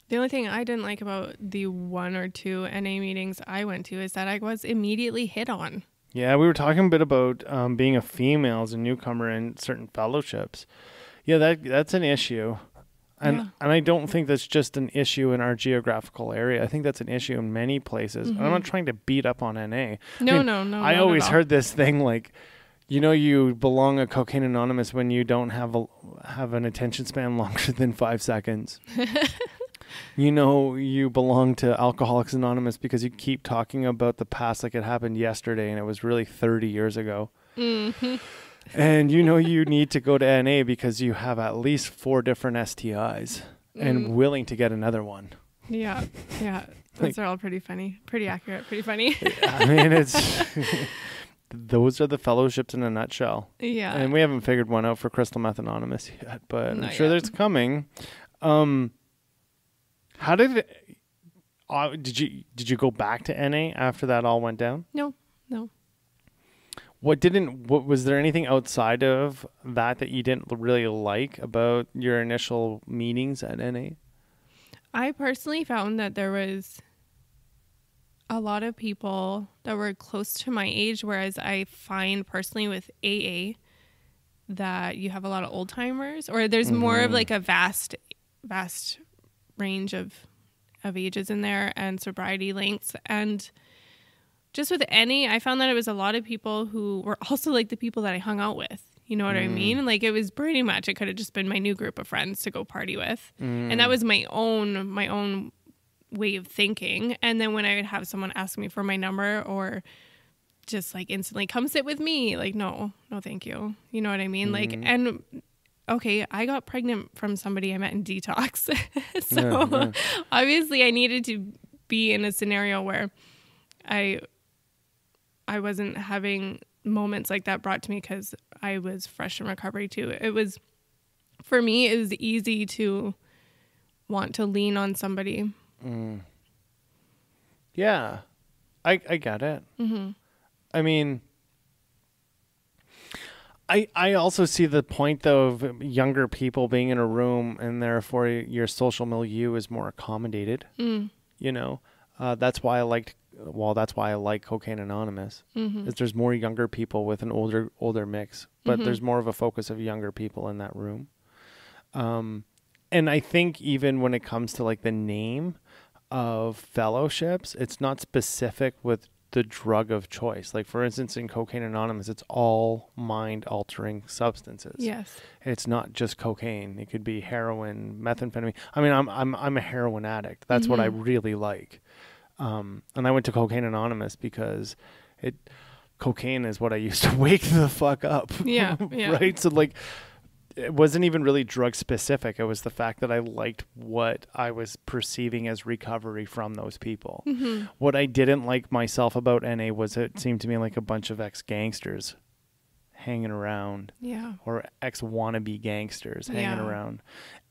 the only thing I didn't like about the 1 or 2 NA meetings I went to is that I was immediately hit on. Yeah, we were talking a bit about being a female as a newcomer in certain fellowships. Yeah, that's an issue. And I don't think that's just an issue in our geographical area. I think that's an issue in many places. I'm not trying to beat up on NA. No. I always heard this thing like, you belong at Cocaine Anonymous when you don't have an attention span longer than 5 seconds. You belong to Alcoholics Anonymous because you keep talking about the past like it happened yesterday and it was really 30 years ago. Mm-hmm. And you need to go to NA because you have at least 4 different STIs and willing to get another one. Yeah. Those are all pretty funny, pretty accurate, pretty funny. I mean, those are the fellowships in a nutshell. Yeah. And we haven't figured one out for Crystal Meth Anonymous yet, but I'm sure there's coming. How did it, did you go back to NA after that all went down? No. What was there anything outside of that you didn't really like about your initial meetings at NA? I personally found that there was a lot of people that were close to my age, whereas I find personally with AA that you have a lot of old timers, or there's more of like a vast range of ages in there and sobriety lengths. And just with NA, I found that it was a lot of people who were also like the people that I hung out with. You know what I mean? Like it was pretty much, it could have just been my new group of friends to go party with. And that was my own way of thinking. And then when I would have someone ask me for my number or just like instantly come sit with me, like, no, thank you. You know what I mean? Like, and okay, I got pregnant from somebody I met in detox. So obviously I needed to be in a scenario where I wasn't having moments like that brought to me because I was fresh in recovery too. For me, it was easy to want to lean on somebody. Yeah, I get it. I mean, I also see the point though of younger people being in a room and therefore your social milieu is more accommodated. That's why I like Cocaine Anonymous. Is there's more younger people with an older mix, but there's more of a focus of younger people in that room. And I think even when it comes to like the name of fellowships, it's not specific with the drug of choice. Like for instance, in Cocaine Anonymous, it's all mind-altering substances. Yes, it's not just cocaine. It could be heroin, methamphetamine. I mean, I'm a heroin addict. That's what I really like. And I went to Cocaine Anonymous because cocaine is what I used to wake the fuck up. Yeah. Right. So like, it wasn't even really drug specific. It was the fact that I liked what I was perceiving as recovery from those people. What I didn't like myself about NA was it seemed to me like a bunch of ex-gangsters hanging around. Yeah. Or ex-wannabe gangsters hanging around.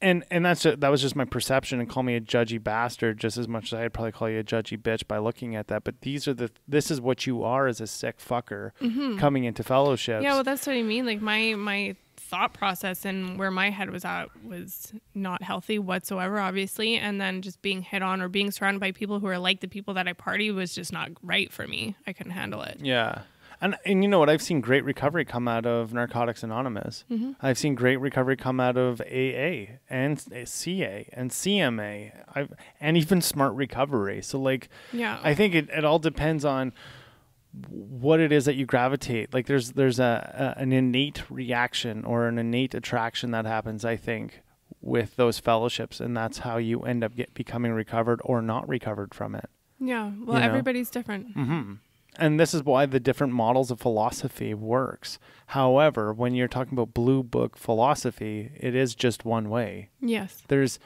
And that was just my perception, and call me a judgy bastard just as much as I'd probably call you a judgy bitch by looking at that. But this is what you are as a sick fucker coming into fellowships. Yeah, well, that's what I mean. Like my thought process and where my head was at was not healthy whatsoever, obviously. And then just being hit on or being surrounded by people who are like the people that I party was just not right for me. I couldn't handle it. Yeah. And you know what? I've seen great recovery come out of Narcotics Anonymous. I've seen great recovery come out of AA and CA and CMA and even Smart Recovery. So like, I think it all depends on what it is that you gravitate. Like there's an innate reaction or an innate attraction that happens, I think, with those fellowships, and that's how you end up becoming recovered or not recovered from it. Yeah. Well, everybody's different. And this is why the different models of philosophy works. However, when you're talking about blue book philosophy, it is just one way. Yes. There's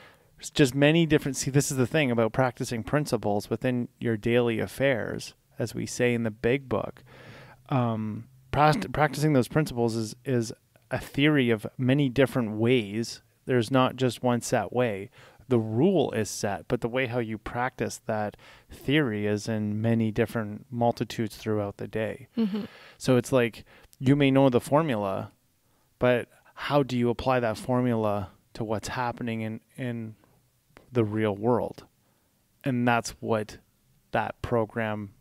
just many different, see, this is the thing about practicing principles within your daily affairs, as we say in the big book. Practicing those principles is a theory of many different ways. There's not just one set way. The rule is set, but the way how you practice that theory is in many different multitudes throughout the day. Mm-hmm. So it's like you may know the formula, but how do you apply that formula to what's happening in the real world? And that's what that program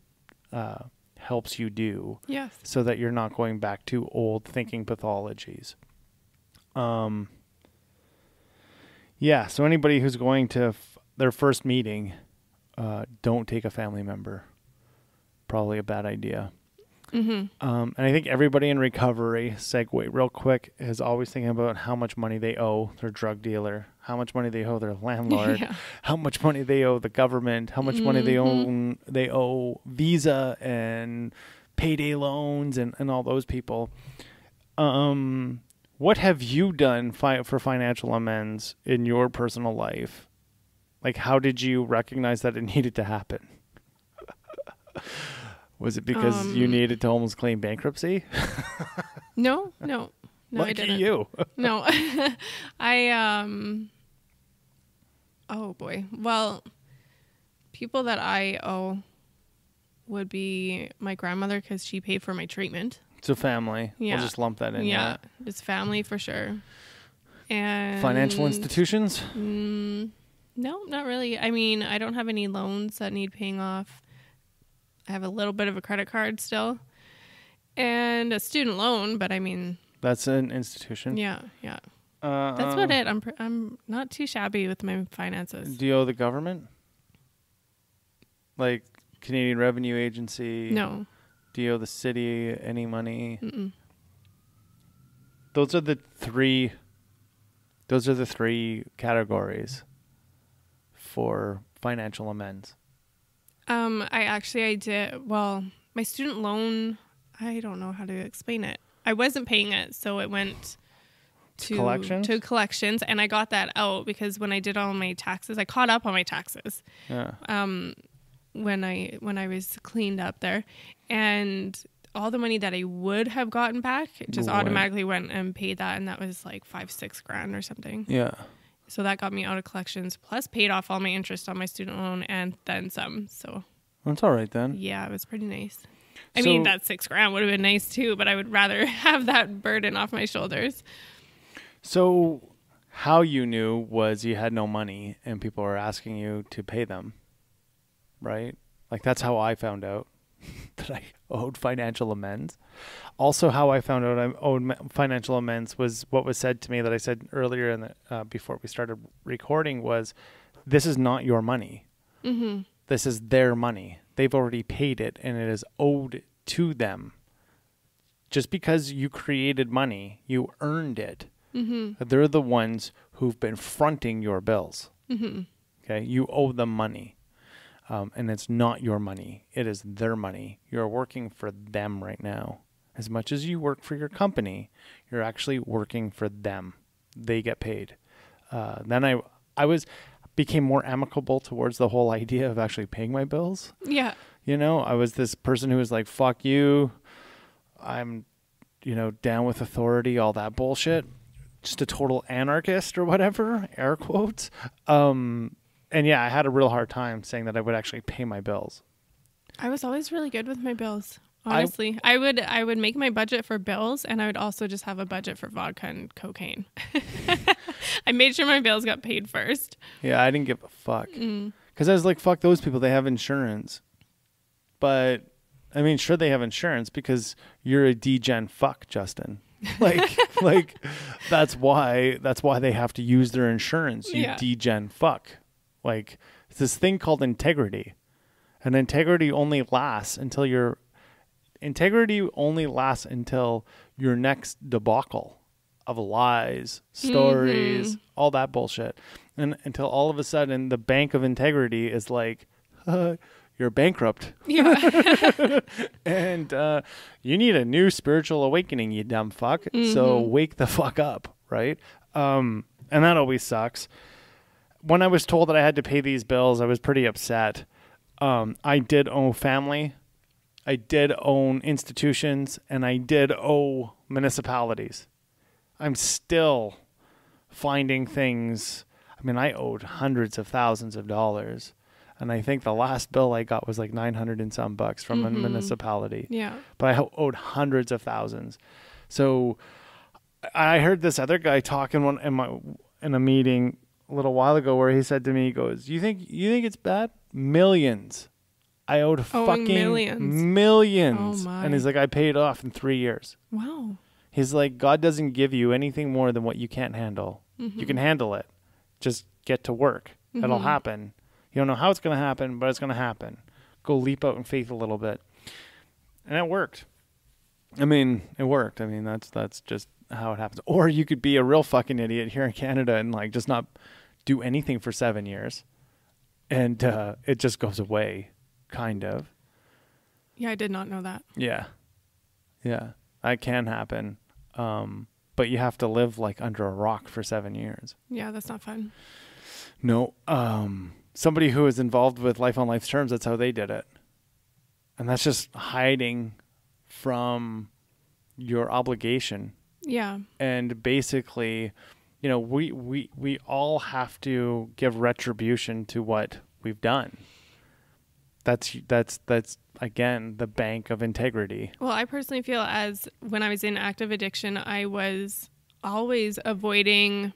helps you do. Yes. So that you're not going back to old thinking pathologies. Yeah, so anybody who's going to their first meeting, don't take a family member. Probably a bad idea. Mm-hmm. And I think everybody in recovery, segue real quick, is always thinking about how much money they owe their drug dealer, how much money they owe their landlord, Yeah. how much money they owe the government, how much money they owe Visa and payday loans and all those people. What have you done for financial amends in your personal life? Like, how did you recognize that it needed to happen? Was it because you needed to almost claim bankruptcy? No, I didn't. You. No, oh boy. Well, people that I owe would be my grandmother because she paid for my treatment. So family. Yeah. We'll just lump that in. Yeah, it's family for sure. And Financial institutions? No, not really. I mean, I don't have any loans that need paying off. I have a little bit of a credit card still and a student loan, but I mean, That's an institution. yeah. That's about it. I'm not too shabby with my finances. Do you owe the government? Like Canadian Revenue Agency? No. Do you owe the city any money? Mm-mm. Those are the three categories for financial amends. I did. Well, my student loan, I don't know how to explain it. I wasn't paying it, so it went to collections, and I got that out because when I did all my taxes, I caught up on my taxes. Yeah. When I was cleaned up there, and all the money that I would have gotten back just automatically went and paid that, and that was like $5-6 grand or something. Yeah. So that got me out of collections, plus paid off all my interest on my student loan and then some. So That's all right then. yeah, it was pretty nice. I mean, that $6 grand would have been nice too, but I would rather have that burden off my shoulders. So how you knew was you had no money and people were asking you to pay them, right? Like that's how I found out that I owed financial amends. Also, how I found out I owed financial amends was what was said to me that I said earlier in the, before we started recording was, this is not your money. Mm-hmm. This is their money. They've already paid it and it is owed to them. Just because you created money, you earned it. Mm-hmm. They're the ones who've been fronting your bills. Mm-hmm. Okay, you owe them money. And it's not your money. It is their money. You're working for them right now. As much as you work for your company, you're actually working for them. They get paid. Then I became more amicable towards the whole idea of actually paying my bills. Yeah. You know, I was this person who was like, fuck you. I'm, down with authority, all that bullshit. Just a total anarchist or whatever, air quotes. And yeah, I had a real hard time saying that I would actually pay my bills. I was always really good with my bills. Honestly, I would make my budget for bills, and I would also just have a budget for vodka and cocaine. I made sure my bills got paid first. Yeah, I didn't give a fuck. Because I was like, fuck those people. They have insurance. But, I mean, sure they have insurance because you're a degen fuck, Justin. Like that's why they have to use their insurance. You degen fuck. Like, it's this thing called integrity. And integrity only lasts until your next debacle of lies, stories, all that bullshit. And until all of a sudden the bank of integrity is like, you're bankrupt. Yeah. And you need a new spiritual awakening, you dumb fuck. So wake the fuck up, right? And that always sucks. When I was told that I had to pay these bills, I was pretty upset. I did owe family. I did own institutions, and I did owe municipalities. I'm still finding things. I mean, I owed hundreds of thousands of dollars, and I think the last bill I got was like 900 and some bucks from a municipality. Yeah. But I owed hundreds of thousands. So I heard this other guy talking in a meeting a little while ago where he said to me, he goes, you think it's bad? Millions. I owed fucking millions. Oh my. And he's like, I paid off in 3 years. Wow. He's like, God doesn't give you anything more than what you can't handle. You can handle it. Just get to work. It'll happen. You don't know how it's going to happen, but it's going to happen. Go leap out in faith a little bit. And it worked. I mean, it worked. I mean, that's just how it happens. Or you could be a real fucking idiot here in Canada and like just not do anything for 7 years. And it just goes away, kind of. Yeah, I did not know that. Yeah. Yeah. That can happen. But you have to live like under a rock for 7 years. Yeah, that's not fun. No. Somebody who is involved with Life on Life's Terms, that's how they did it. And that's just hiding from your obligation. Yeah. And basically, you know, we all have to give retribution to what we've done. That's again the bank of integrity. Well, I personally feel as when I was in active addiction, I was always avoiding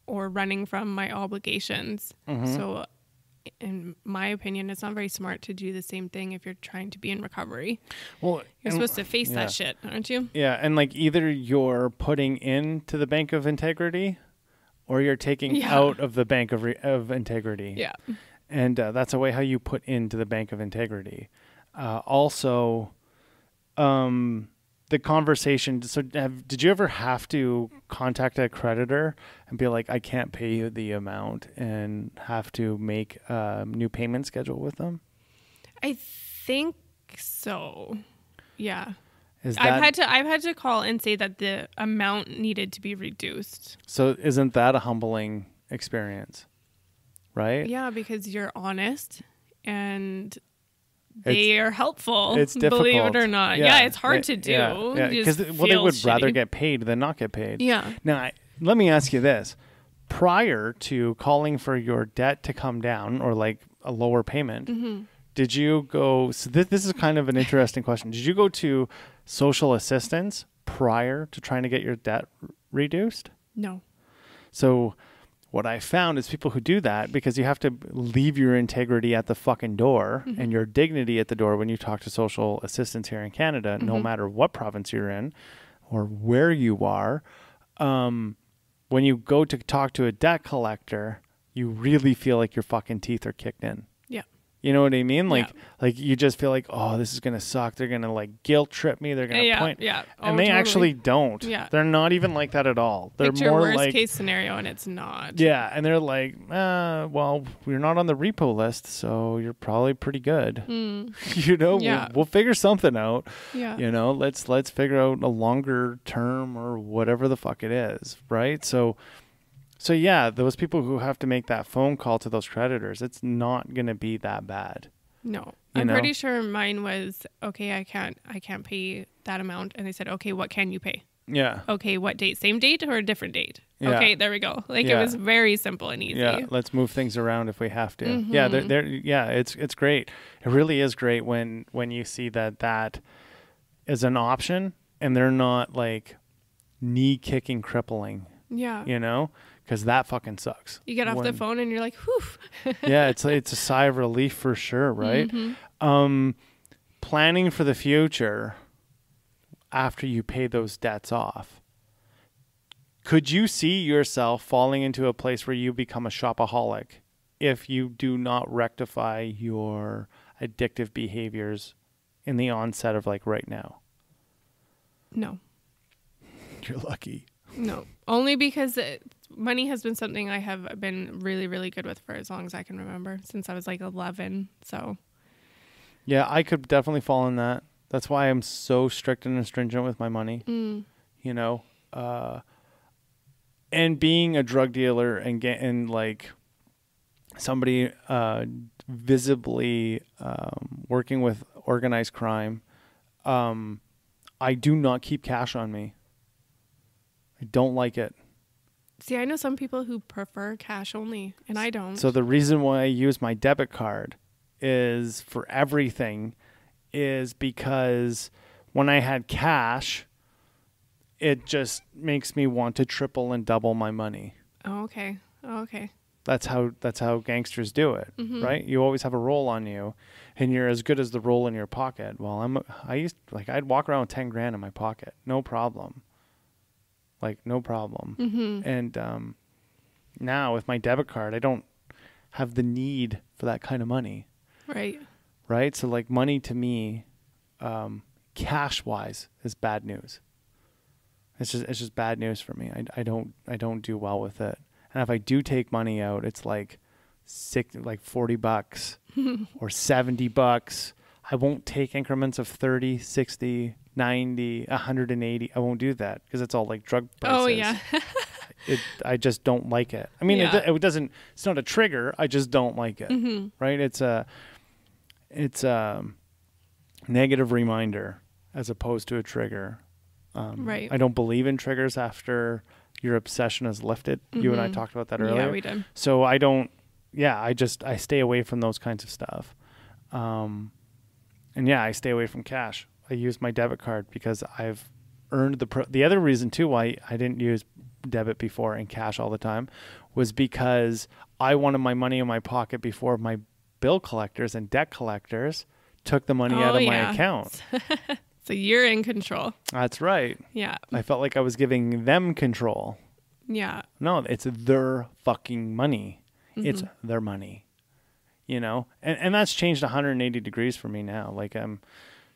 or running from my obligations. So in my opinion, it's not very smart to do the same thing if you're trying to be in recovery. Well, you're supposed to face that shit, aren't you? Yeah, and like either you're putting into the bank of integrity or you're taking out of the bank of integrity. Yeah. And that's a way how you put into the bank of integrity. Also, the conversation. So did you ever have to contact a creditor and be like, I can't pay you the amount, and have to make a new payment schedule with them? I think so. Yeah. I've had to call and say that the amount needed to be reduced. So isn't that a humbling experience? Right? Yeah, because you're honest and they are helpful. It's difficult. Believe it or not. Yeah, it's hard to do. Yeah, because they would rather get paid than not get paid. Yeah. Now, let me ask you this. Prior to calling for your debt to come down or like a lower payment, did you go... So this is kind of an interesting question. Did you go to social assistance prior to trying to get your debt reduced? No. So... what I found is people who do that, because you have to leave your integrity at the fucking door and your dignity at the door when you talk to social assistants here in Canada, no matter what province you're in or where you are. When you go to talk to a debt collector, you really feel like your fucking teeth are kicked in. Yeah. You know what I mean? Like you just feel like, oh, this is going to suck. They're going to like guilt trip me. They're going to point. Yeah. And they actually don't. Yeah. They're not even like that at all. They're Picture more worst like case scenario and it's not. Yeah. And they're like, well, we're not on the repo list, so you're probably pretty good. You know, we'll figure something out. Yeah. You know, let's figure out a longer term or whatever the fuck it is. Right. So yeah, those people who have to make that phone call to those creditors, it's not going to be that bad. No. I'm pretty sure mine was, okay, I can't pay that amount. And they said, okay, what can you pay? Yeah. Okay, what date? Same date or a different date? Yeah. Okay, there we go. Like it was very simple and easy. Yeah, let's move things around if we have to. Yeah, it's great. It really is great when you see that is an option and they're not like knee kicking crippling. Yeah. You know? Because that fucking sucks. You get off the phone and you're like, whew. Yeah, it's a sigh of relief for sure, right? Planning for the future after you pay those debts off. Could you see yourself falling into a place where you become a shopaholic if you do not rectify your addictive behaviors in the onset of like right now? No. You're lucky. No, only because money has been something I have been really, really good with for as long as I can remember, since I was like 11. So Yeah, I could definitely fall in that. That's why I'm so strict and stringent with my money. You know, and being a drug dealer and like somebody visibly working with organized crime, I do not keep cash on me. I don't like it. See, I know some people who prefer cash only, and I don't. So the reason why I use my debit card is for everything is because when I had cash, it just makes me want to triple and double my money. Oh, okay. Oh, okay. That's how gangsters do it, right? You always have a roll on you, and you're as good as the roll in your pocket. Well, I'd walk around with 10 grand in my pocket, no problem. Like no problem. And now with my debit card, I don't have the need for that kind of money. Right. Right. So like money to me, cash wise, is bad news. It's just bad news for me. I don't do well with it. And if I do take money out, it's like $40 or $70. I won't take increments of 30, 60, 90, 180. I won't do that because it's all like drug prices. Oh yeah. I just don't like it. I mean, it doesn't. It's not a trigger. I just don't like it. Right? It's a negative reminder as opposed to a trigger. Right. I don't believe in triggers after your obsession is lifted. You and I talked about that earlier. Yeah, we did. So I don't. Yeah, I stay away from those kinds of stuff. And yeah, I stay away from cash. I use my debit card because I've earned the other reason too why I didn't use debit before and cash all the time was because I wanted my money in my pocket before my bill collectors and debt collectors took the money out of my account. So you're in control. That's right. Yeah. I felt like I was giving them control. Yeah. No, it's their fucking money. It's their money. You know? And that's changed 180 degrees for me now. Like I'm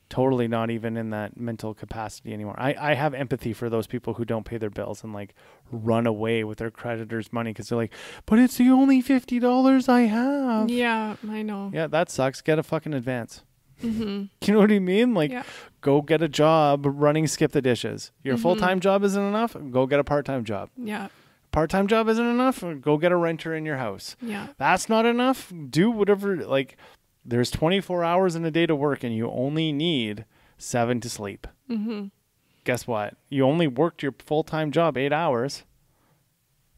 totally not even in that mental capacity anymore. I have empathy for those people who don't pay their bills and like run away with their creditors' money because they're like, but it's the only $50 I have. Yeah, I know. Yeah, that sucks. Get a fucking advance. You know what I mean? Like, go get a job running Skip the Dishes. Your full-time job isn't enough? Go get a part-time job. Yeah. Part-time job isn't enough? Go get a renter in your house. Yeah. That's not enough? Do whatever, like, there's 24 hours in a day to work and you only need 7 to sleep. Guess what? You only worked your full-time job 8 hours.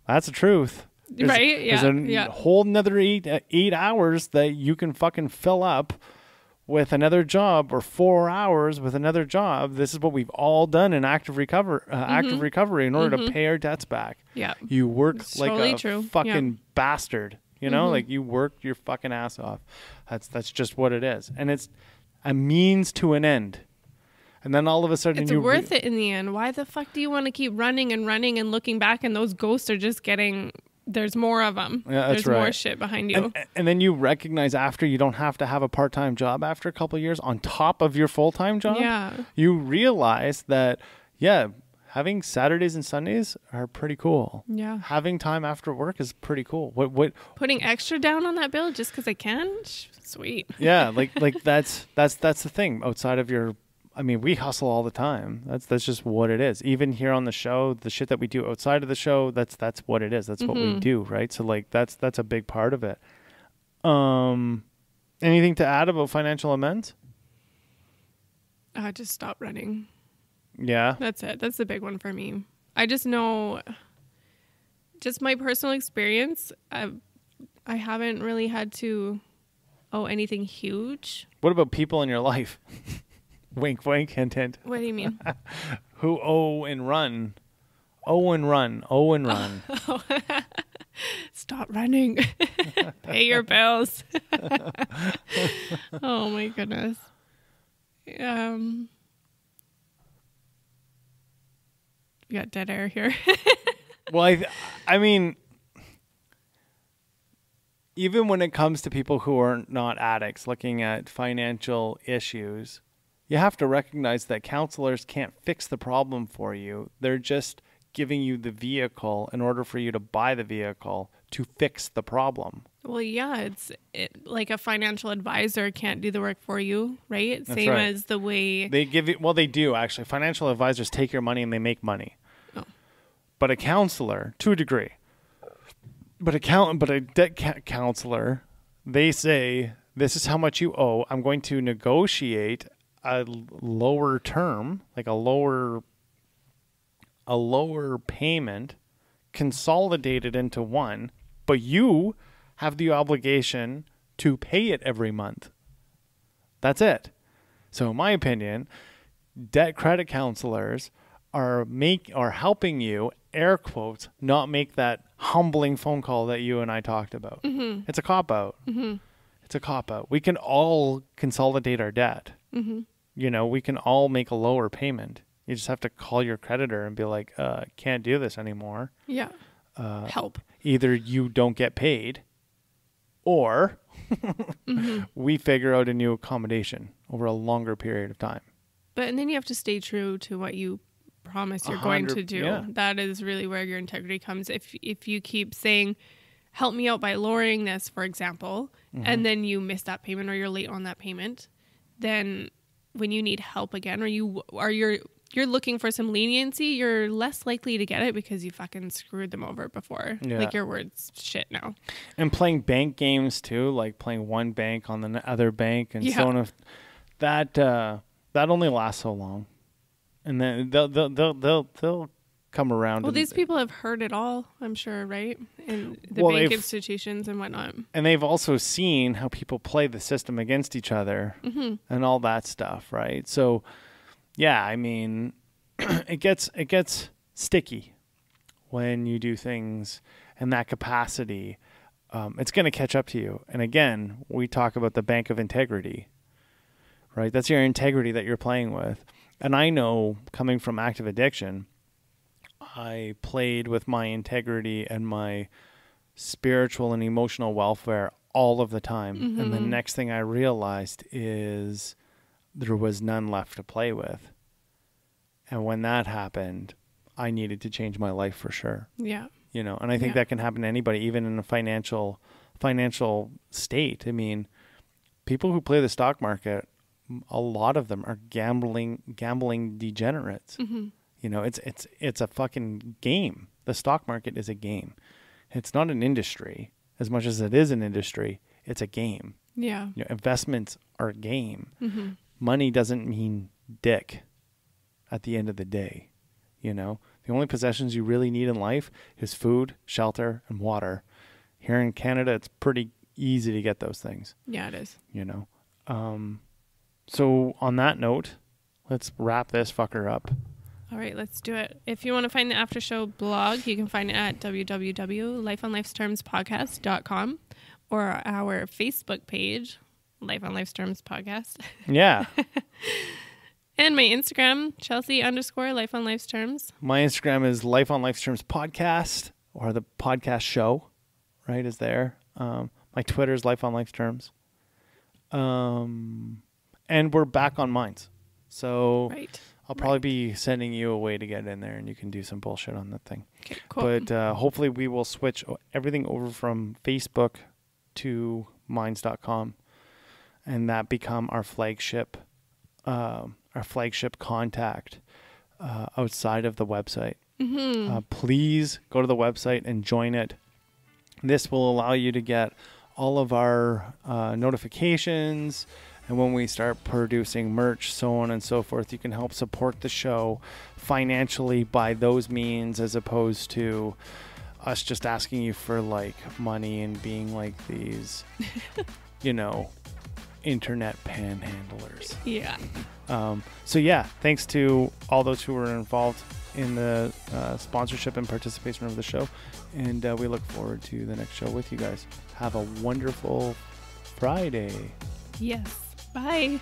That's the truth. Right? Yeah. There's a whole another 8 hours that you can fucking fill up with another job, or 4 hours with another job. This is what we've all done in active recovery in order to pay our debts back. Yeah. You work It's like totally a true. fucking bastard. You know, like you work your fucking ass off. That's just what it is. And it's a means to an end. And then all of a sudden it's worth it in the end. Why the fuck do you want to keep running and looking back, and those ghosts are just getting... There's more of them. Yeah, that's There's right. more shit behind you. And then you recognize after you don't have to have a part-time job after a couple of years on top of your full-time job. Yeah. You realize that, having Saturdays and Sundays are pretty cool. Yeah. Having time after work is pretty cool. What Putting extra down on that bill just because I can? Sweet. Yeah, like that's the thing. Outside of your, I mean, we hustle all the time. That's just what it is. Even here on the show, the shit that we do outside of the show, that's what it is. That's what we do, right? So like that's a big part of it. Anything to add about financial amends? Just stop running. Yeah. That's it. That's the big one for me. I just know, just my personal experience, I haven't really had to owe anything huge. What about people in your life? Wink, wink, hint, hint. What do you mean? Who owe and run. Owe and run. Owe and run. Stop running. Pay your bills. Oh my goodness. We got dead air here. Well, I mean, even when it comes to people who are not addicts looking at financial issues, you have to recognize that counselors can't fix the problem for you. They're just giving you the vehicle in order for you to buy the vehicle to fix the problem. Well, yeah, like a financial advisor can't do the work for you, right? That's Same right. as the way They give you, well, they do actually. Financial advisors take your money and they make money. Oh. But a counselor, to a degree, but a debt counselor, they say, this is how much you owe. I'm going to negotiate a lower term, like a lower payment, consolidated into one, but you have the obligation to pay it every month. That's it. So in my opinion, debt credit counselors are helping you, air quotes, not make that humbling phone call that you and I talked about. Mm-hmm. It's a cop-out. Mm-hmm. It's a cop-out. We can all consolidate our debt. Mm-hmm. You know, we can all make a lower payment. You just have to call your creditor and be like, can't do this anymore. Yeah. Help. Either you don't get paid or Mm-hmm. we figure out a new accommodation over a longer period of time. And then you have to stay true to what you promise you're going to do. Yeah. That is really where your integrity comes. If you keep saying, help me out by lowering this, for example, and then you miss that payment or you're late on that payment, then when you need help again, or you're looking for some leniency, you're less likely to get it because you fucking screwed them over before. Yeah. Like, your word's shit now. And playing bank games too, like playing one bank on the other bank and so on. That only lasts so long, and then they'll come around. Well, these people have heard it all, I'm sure, right? In the Well, bank institutions and whatnot. And they've also seen how people play the system against each other and all that stuff, right? So, yeah, I mean, it gets sticky when you do things in that capacity. It's going to catch up to you. And again, we talk about the bank of integrity, right? That's your integrity that you're playing with. And I know, coming from active addiction, I played with my integrity and my spiritual and emotional welfare all of the time. And the next thing I realized is there was none left to play with. And when that happened, I needed to change my life for sure. Yeah. You know, and I think that can happen to anybody, even in a financial state. I mean, people who play the stock market, a lot of them are gambling degenerates. You know, it's a fucking game. The stock market is a game. It's not an industry. As much as it is an industry, it's a game. Yeah. You know, investments are a game. Money doesn't mean dick at the end of the day. You know, the only possessions you really need in life is food, shelter, and water. Here in Canada, it's pretty easy to get those things. Yeah, it is. You know, so on that note, let's wrap this fucker up. All right, let's do it. If you want to find the after show blog, you can find it at www.lifeonlifestermspodcast.com or our Facebook page, Life on Life's Terms Podcast. Yeah. And my Instagram, Chelsey_Life on Life's Terms. My Instagram is Life on Life's Terms Podcast, or the podcast show, right, is there. My Twitter is Life on Life's Terms. And we're back on Minds. So Right. I'll probably be sending you a way to get in there, and you can do some bullshit on that thing. Okay, cool. But hopefully we will switch everything over from Facebook to Minds.com, and that become our flagship contact outside of the website. Please go to the website and join it. This will allow you to get all of our notifications, and when we start producing merch, so on and so forth. You can help support the show financially by those means, as opposed to us just asking you for like money and being like these, you know, internet panhandlers. Yeah. So yeah, thanks to all those who were involved in the sponsorship and participation of the show, and we look forward to the next show with you guys. Have a wonderful Friday. Yes. Bye.